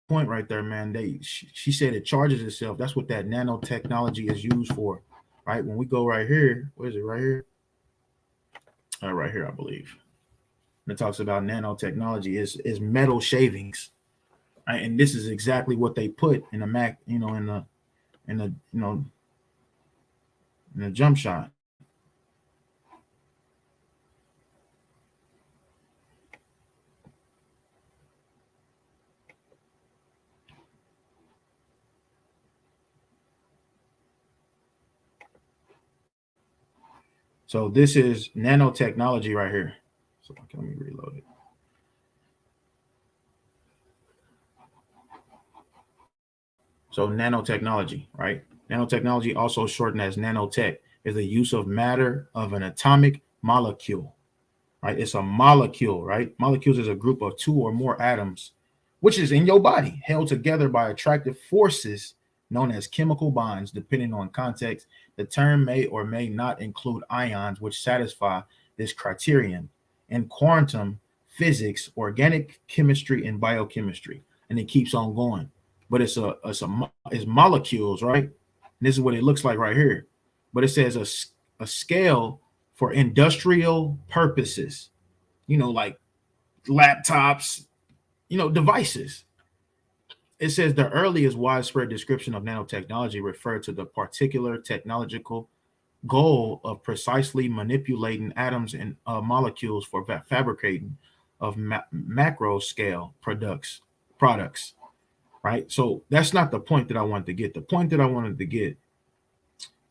point right there, man. She said it charges itself. That's what that nanotechnology is used for, right? When we go right here, where is it? Right here. Right here, I believe. And it talks about nanotechnology is metal shavings, right? And this is exactly what they put in the Mac, in the jump shot. So this is nanotechnology right here. So let me reload it. So nanotechnology, right? Nanotechnology, also shortened as nanotech, is the use of matter of an atomic molecule, right? It's a molecule, right? Molecules is a group of two or more atoms, which is in your body, held together by attractive forces known as chemical bonds, depending on context, The term may or may not include ions which satisfy this criterion in quantum physics, organic chemistry, and biochemistry. And it keeps on going. But it's molecules, right? And this is what it looks like right here. But it says a scale for industrial purposes, like laptops, devices. It says the earliest widespread description of nanotechnology referred to the particular technological goal of precisely manipulating atoms and molecules for fabricating of macro scale products, right? So that's not the point that I wanted to get. The point that I wanted to get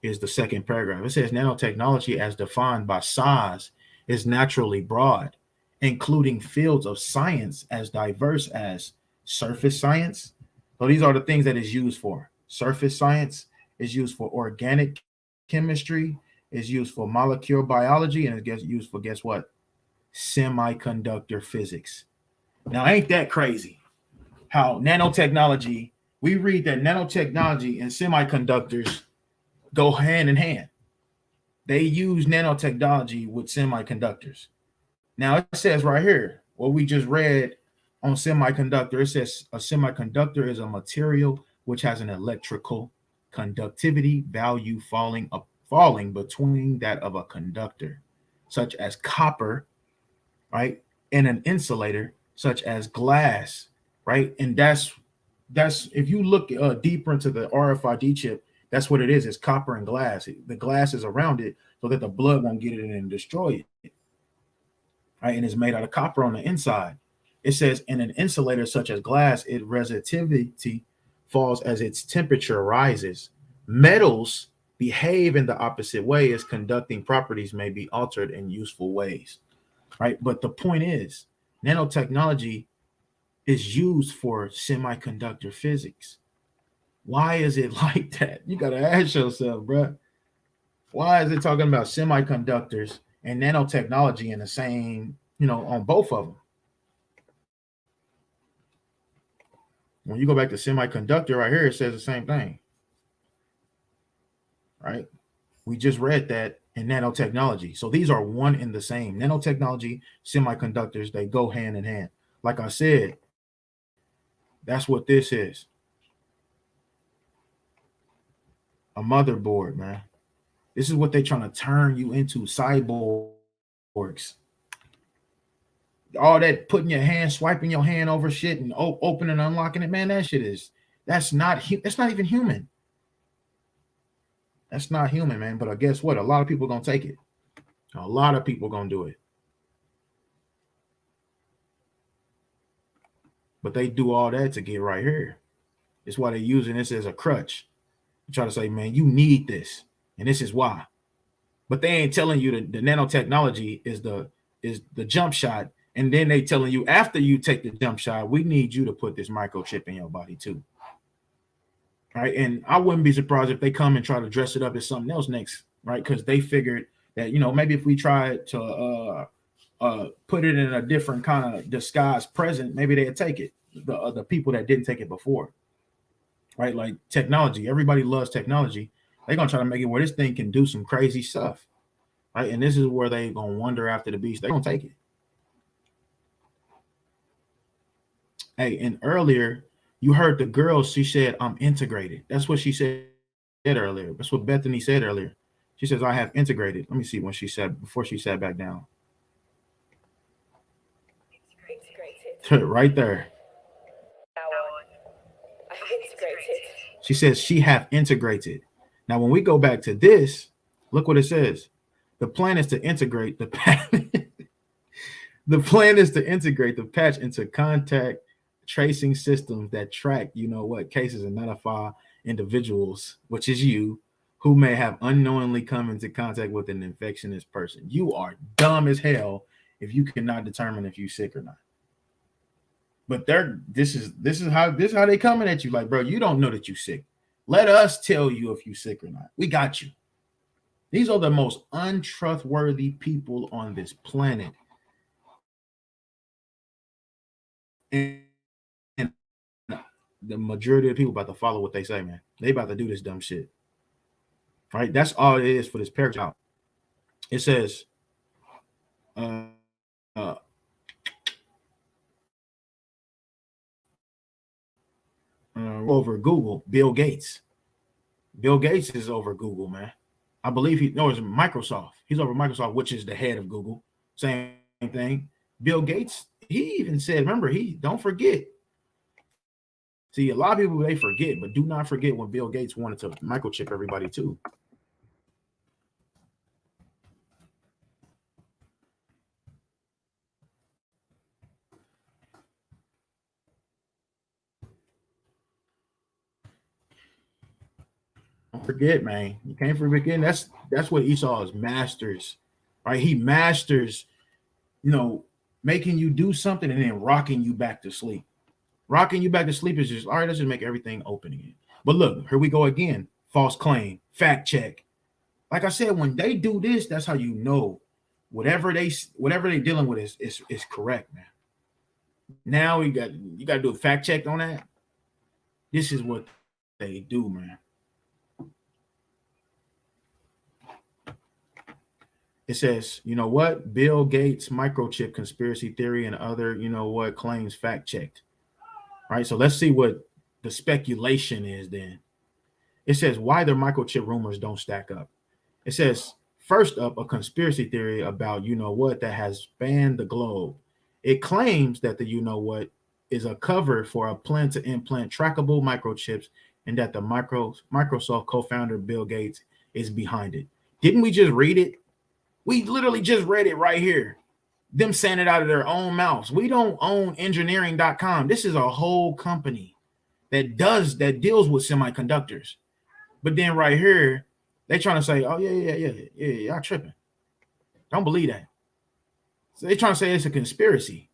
is the second paragraph. It says nanotechnology as defined by size is naturally broad, including fields of science as diverse as surface science. So these are the things that is used for. Surface science is used for organic chemistry, is used for molecular biology, and it gets used for, guess what? Semiconductor physics. Now, ain't that crazy? How nanotechnology, we read that nanotechnology and semiconductors go hand in hand. They use nanotechnology with semiconductors. Now, it says right here, what we just read on semiconductor, it says a semiconductor is a material which has an electrical conductivity value falling between that of a conductor, such as copper, right, and an insulator, such as glass, right? And that's if you look deeper into the RFID chip, that's what it is. It's copper and glass. The glass is around it so that the blood won't get it in and destroy it, right? And it's made out of copper on the inside. It says in an insulator such as glass, its resistivity falls as its temperature rises. Metals behave in the opposite way as conducting properties may be altered in useful ways, right? But the point is, nanotechnology is used for semiconductor physics. Why is it like that? You got to ask yourself, bro. Why is it talking about semiconductors and nanotechnology in the same, on both of them? When you go back to semiconductor right here, it says the same thing, right? We just read that in nanotechnology. So these are one and the same. Nanotechnology, semiconductors, they go hand in hand. Like I said, that's what this is. A motherboard, man. This is what they're trying to turn you into, cyborgs. All that putting your hand, swiping your hand over shit and opening and unlocking it, man, that's not even human. That's not human, man. But guess what? A lot of people are going to take it. A lot of people are going to do it. But they do all that to get right here. It's why they're using this as a crutch. You try to say, man, you need this. And this is why. But they ain't telling you that the nanotechnology is the jump shot. And then they telling you after you take the jump shot, we need you to put this microchip in your body too. Right. And I wouldn't be surprised if they come and try to dress it up as something else next. Right. Because they figured that, maybe if we try to put it in a different kind of disguised present, maybe they'd take it. The people that didn't take it before. Right. Like technology. Everybody loves technology. They're going to try to make it where this thing can do some crazy stuff. Right. And this is where they're going to wander after the beast. They're going to take it. Hey, and earlier you heard the girl, she said, I'm integrated. That's what she said earlier. That's what Bethany said earlier. She says, I have integrated. Let me see when she said, before she sat back down. Integrated. Right there. I have integrated. She says she have integrated. Now, when we go back to this, look what it says. The plan is to integrate the patch. The plan is to integrate the patch into contact tracing systems that track, cases and notify individuals, which is you, who may have unknowingly come into contact with an infectious person. You are dumb as hell if you cannot determine if you're sick or not. But this is how they coming at you. Like, bro, you don't know that you're sick. Let us tell you if you're sick or not. We got you. These are the most untrustworthy people on this planet. And the majority of people about to follow what they say, man. They about to do this dumb shit. Right? That's all it is for this paragraph. It says, uh, over Google, Bill Gates. Bill Gates is over Google, man. I believe it's Microsoft. He's over Microsoft, which is the head of Google. Same thing. Bill Gates, he even said, remember, don't forget. See, a lot of people, they forget, but do not forget when Bill Gates wanted to microchip everybody too. Don't forget, man. You can't forget. That's what Esau is masters, right? He masters, making you do something and then rocking you back to sleep. Rocking you back to sleep is just, all right, let's just make everything open again. But look, here we go again. False claim, fact check. Like I said, when they do this, that's how you know whatever they're dealing with is correct, man. Now you got to do a fact check on that. This is what they do, man. It says, you know what? Bill Gates microchip conspiracy theory and other, claims fact checked. Right. So let's see what the speculation is then. It says why the microchip rumors don't stack up. It says, first up, a conspiracy theory about that has spanned the globe. It claims that the is a cover for a plan to implant trackable microchips and that the Microsoft co-founder Bill Gates is behind it. Didn't we just read it? We literally just read it right here. Them saying it out of their own mouths. We don't own engineering.com. This is a whole company that deals with semiconductors. But then right here, they trying to say, oh, yeah, y'all tripping. Don't believe that. So they trying to say it's a conspiracy.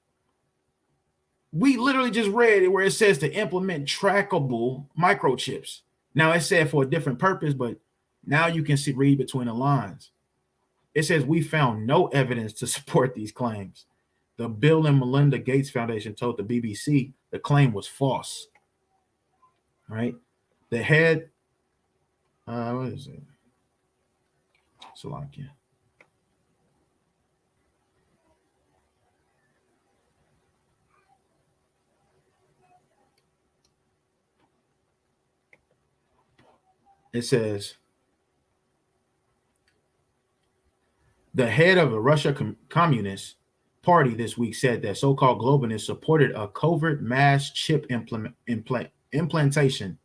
We literally just read it where it says to implement trackable microchips. Now it said for a different purpose, but now you can read between the lines. It says we found no evidence to support these claims. The Bill and Melinda Gates Foundation told the BBC the claim was false. Right? The head, what is it? Salakia. It says the head of the Russia Communist Party this week said that so-called globalists supported a covert mass chip implantation,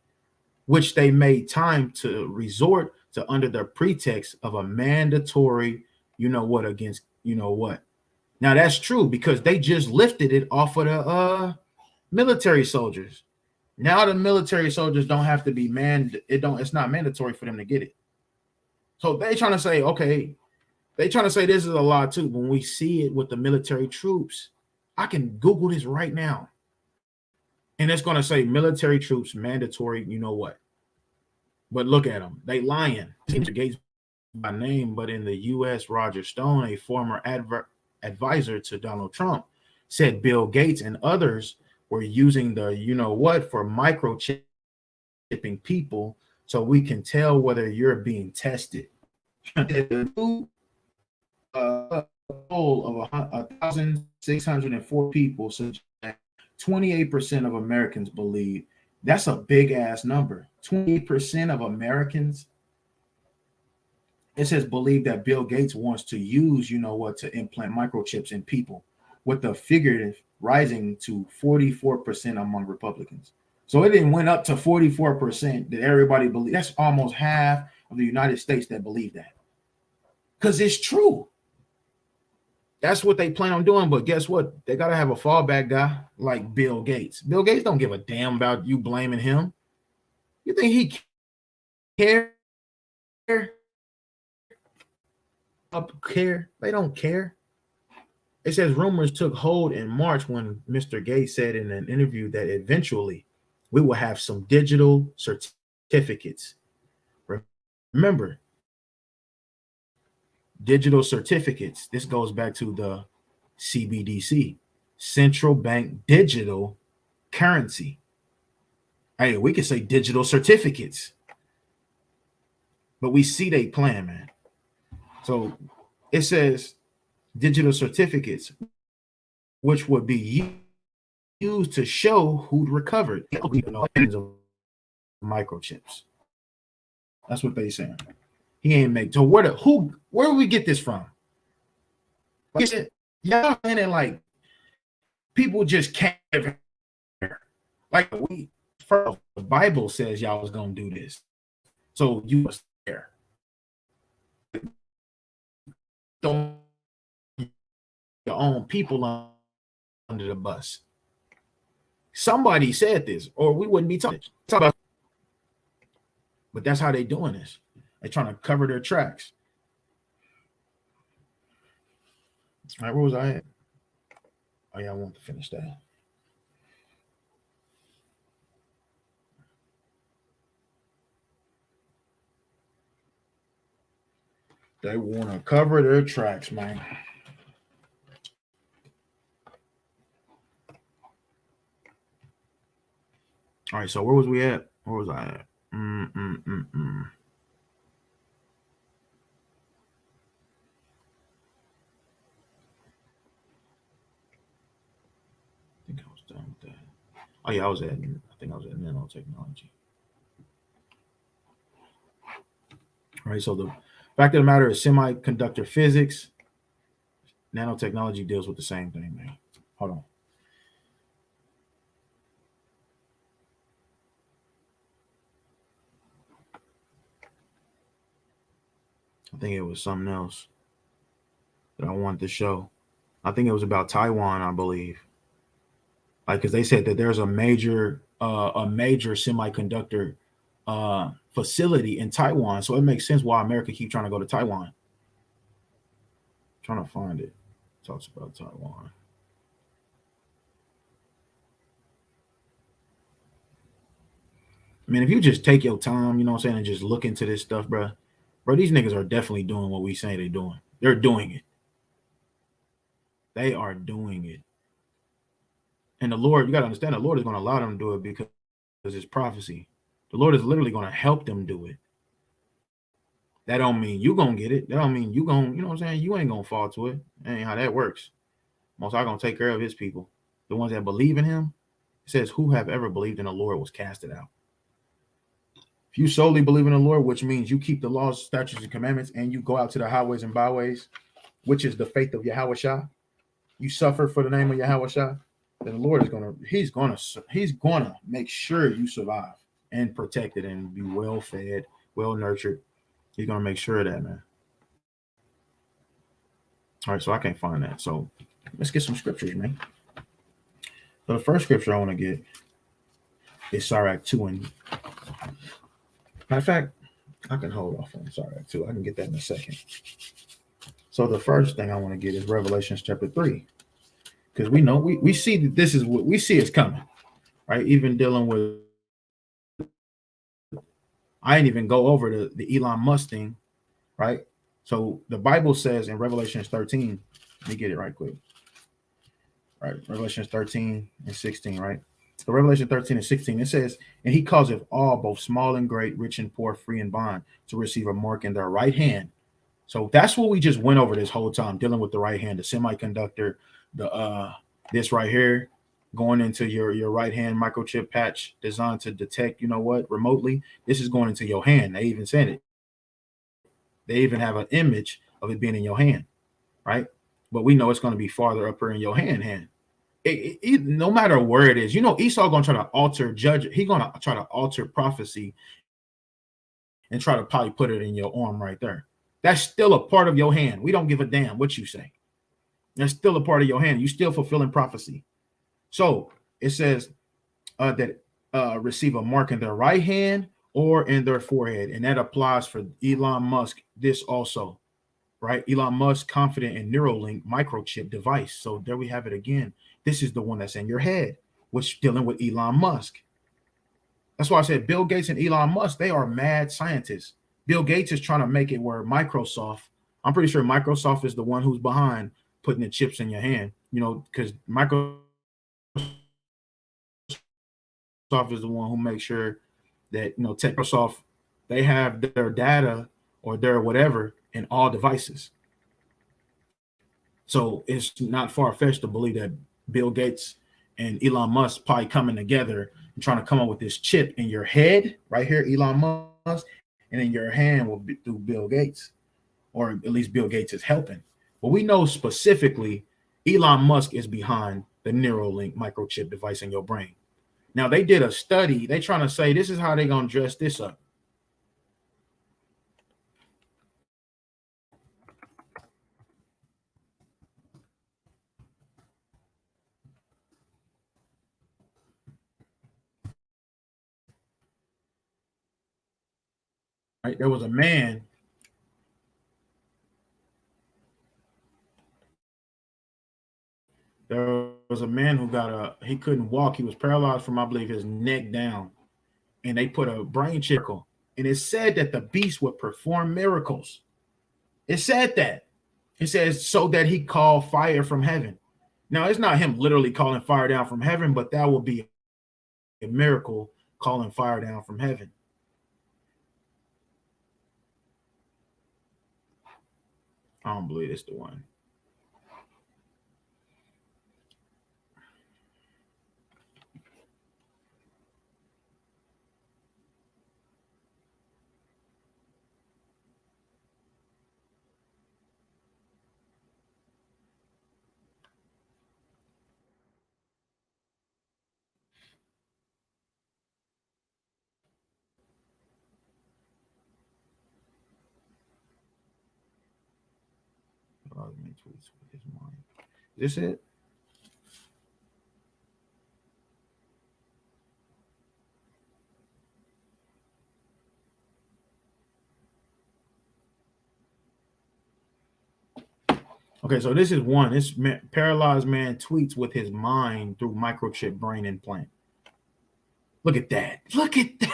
which they made time to resort to under the pretext of a mandatory, against what. Now that's true because they just lifted it off of the military soldiers. Now the military soldiers don't have to be it's not mandatory for them to get it. So they trying to say, okay, they trying to say this is a lie too. When we see it with the military troops, I can Google this right now. And it's going to say military troops mandatory, But look at them. They lying. Gates by name, but in the U.S., Roger Stone, a former advisor to Donald Trump, said Bill Gates and others were using the for microchipping people so we can tell whether you're being tested. A poll of 1,604 people, so 28% of Americans believe. That's a big ass number. 20% of Americans, it says, believe that Bill Gates wants to use, to implant microchips in people, with the figure rising to 44% among Republicans. So it didn't went up to 44% that everybody believe. That's almost half of the United States that believe that. Because it's true. That's what they plan on doing. But guess what? They got to have a fallback guy like Bill Gates. Bill Gates don't give a damn about you blaming him. You think he care? They don't care. It says rumors took hold in March when Mr. Gates said in an interview that eventually we will have some digital certificates. Remember, digital certificates. This goes back to the CBDC, central bank digital currency. Hey, we could say digital certificates. But we see they plan, man. So it says digital certificates, which would be used to show who recovered of microchips. That's what they saying. He ain't make. So where do we get this from? Y'all saying like people just can't. Like first, the Bible says y'all was gonna do this, so you was there. Don't your own people under the bus. Somebody said this, or we wouldn't be talking about. But that's how they doing this. They're trying to cover their tracks. All right, where was I at? Oh yeah, I want to finish that. They want to cover their tracks, man. All right, so where was we at? Where was I at? I think I was done with that. Oh yeah, I think I was at nanotechnology. All right, so the fact of the matter is semiconductor physics, nanotechnology deals with the same thing, man. Hold on. I think it was something else that I wanted to show. I think it was about Taiwan, I believe. Like, because they said that there's a major semiconductor facility in Taiwan, so it makes sense why America keep trying to go to Taiwan. I'm trying to find it. Talks about Taiwan. I mean, if you just take your time, you know what I'm saying, and just look into this stuff, bro, these niggas are definitely doing what we say they're doing. They're doing it. They are doing it. And the Lord, you got to understand, the Lord is going to allow them to do it because it's prophecy. The Lord is literally going to help them do it. That don't mean you going to get it. That don't mean you going to, you know what I'm saying? You ain't going to fall to it. That ain't how that works. Most High going to take care of his people. The ones that believe in him, it says, who have ever believed in the Lord was casted out. If you solely believe in the Lord, which means you keep the laws, statutes, and commandments, and you go out to the highways and byways, which is the faith of Yahweh Shah, you suffer for the name of Yahweh Shah, then the Lord is he's gonna make sure you survive and protected and be well fed, well nurtured. He's gonna make sure of that, man. All right, so I can't find that. So let's get some scriptures, man. So the first scripture I want to get is Sirach 2. And matter of fact, I can hold off on Sirach 2. I can get that in a second. So the first thing I want to get is Revelations chapter 3. Because we know we see that this is what we see is coming, right? Even dealing with, I didn't even go over the Elon Musk thing, right? So the Bible says in Revelation 13, let me get it right quick. Right, Revelation 13 and 16, right? So Revelation 13 and 16, it says, and he causeth all, both small and great, rich and poor, free and bond, to receive a mark in their right hand. So that's what we just went over this whole time, dealing with the right hand, the semiconductor, the this right here, going into your right hand microchip patch designed to detect, you know what, remotely. This is going into your hand. They even said it. They even have an image of it being in your hand, right? But we know it's going to be farther up here in your hand. No matter where it is, you know, Esau going to try to alter judge. He's going to try to alter prophecy and try to probably put it in your arm right there. That's still a part of your hand. We don't give a damn what you say. That's still a part of your hand. You still fulfilling prophecy. So it says that receive a mark in their right hand or in their forehead. And that applies for Elon Musk, this also, right? Elon Musk confident in Neuralink microchip device. So there we have it again. This is the one that's in your head, which dealing with Elon Musk. That's why I said Bill Gates and Elon Musk, they are mad scientists. Bill Gates is trying to make it where Microsoft, I'm pretty sure Microsoft is the one who's behind putting the chips in your hand, you know, because Microsoft is the one who makes sure that, you know, Microsoft they have their data or their whatever in all devices. So it's not far-fetched to believe that Bill Gates and Elon Musk probably coming together and trying to come up with this chip in your head right here, Elon Musk, and in your hand will be through Bill Gates, or at least Bill Gates is helping. But we know specifically Elon Musk is behind the Neuralink microchip device in your brain. Now, they did a study. They trying to say this is how they're going to dress this up. Right? There was a man. There was a man who he couldn't walk. He was paralyzed from, I believe, his neck down. And they put a brain chip on. And it said that the beast would perform miracles. It said that. It says so that he called fire from heaven. Now, it's not him literally calling fire down from heaven, but that will be a miracle, calling fire down from heaven. I don't believe it's the one. Is this it? Okay, so this is one. This paralyzed man tweets with his mind through microchip brain implant. Look at that. Look at that.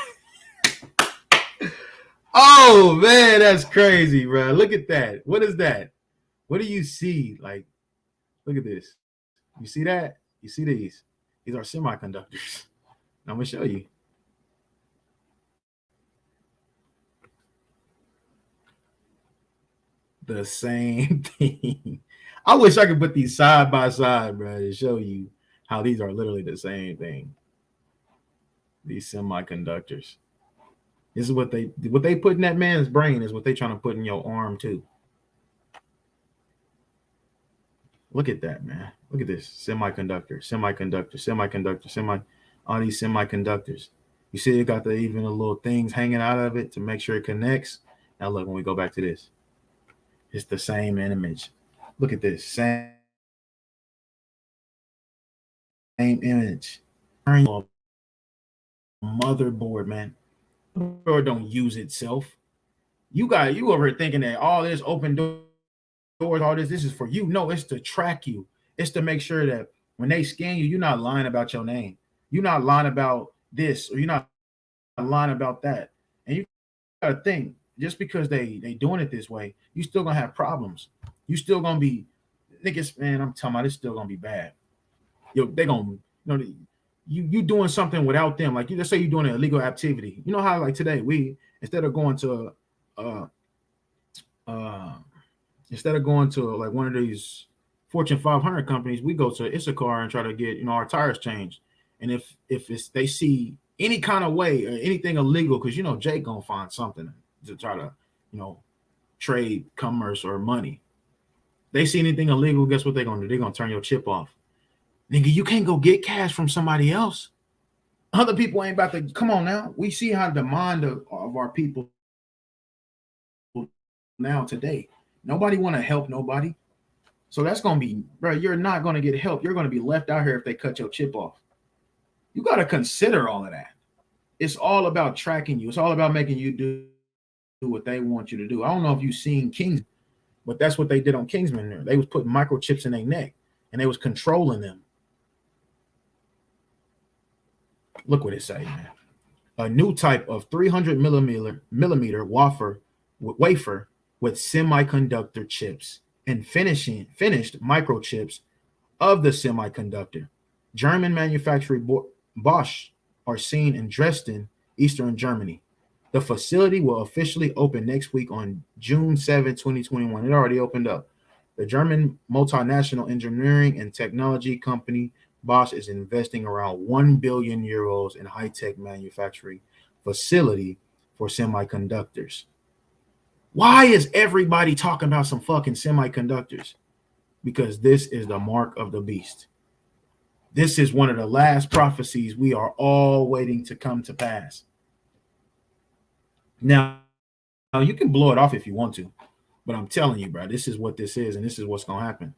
Oh, man, that's crazy, bro. Look at that. What is that? What do you see? Like, look at this. You see that? You see these? These are semiconductors. I'm going to show you. The same thing. I wish I could put these side by side, bro, to show you how these are literally the same thing. These semiconductors. This is what they put in that man's brain is what they trying to put in your arm too. Look at that, man. Look at this. Semiconductor, all these semiconductors. You see it got even the little things hanging out of it to make sure it connects. Now look, when we go back to this, it's the same image. Look at this. Same image. Motherboard, man. Or don't use itself. You over here thinking that all this open doors, all this is for you. No, it's to track you. It's to make sure that when they scan you, you're not lying about your name. You're not lying about this, or you're not lying about that. And you gotta think, just because they doing it this way, you still gonna have problems. You still gonna be niggas, man. I'm talking about it's still gonna be bad. They gonna, you doing something without them. Like, let's say you're doing an illegal activity. You know how like today we instead of going to like one of these Fortune 500 companies, we go to Issachar and try to get our tires changed. And if they see any kind of way or anything illegal, because Jake gonna find something to try to trade commerce or money. They see anything illegal, guess what they're gonna do? They're gonna turn your chip off. Nigga, you can't go get cash from somebody else. Other people ain't about to come on now. We see how the mind of our people now today. Nobody want to help nobody. So that's gonna be, bro, you're not gonna get help. You're gonna be left out here if they cut your chip off. You gotta consider all of that. It's all about tracking you. It's all about making you do what they want you to do. I don't know if you've seen Kingsman, but that's what they did on Kingsman there. They was putting microchips in their neck and they was controlling them. Look what it say, man. A new type of 300 millimeter wafer with semiconductor chips and finished microchips of the semiconductor. German manufacturer Bosch are seen in Dresden, Eastern Germany. The facility will officially open next week on June 7, 2021. It already opened up. The German multinational engineering and technology company Bosch is investing around 1 billion euros in high-tech manufacturing facility for semiconductors. Why is everybody talking about some fucking semiconductors? Because this is the mark of the beast. This is one of the last prophecies we are all waiting to come to pass. Now, you can blow it off if you want to, but I'm telling you, bro, this is what this is, and this is what's going to happen.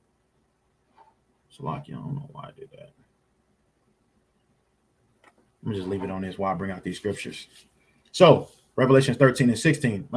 So, like, I don't know why I did that. I'm going to just leave it on this while I bring out these scriptures. So, Revelations 13 and 16.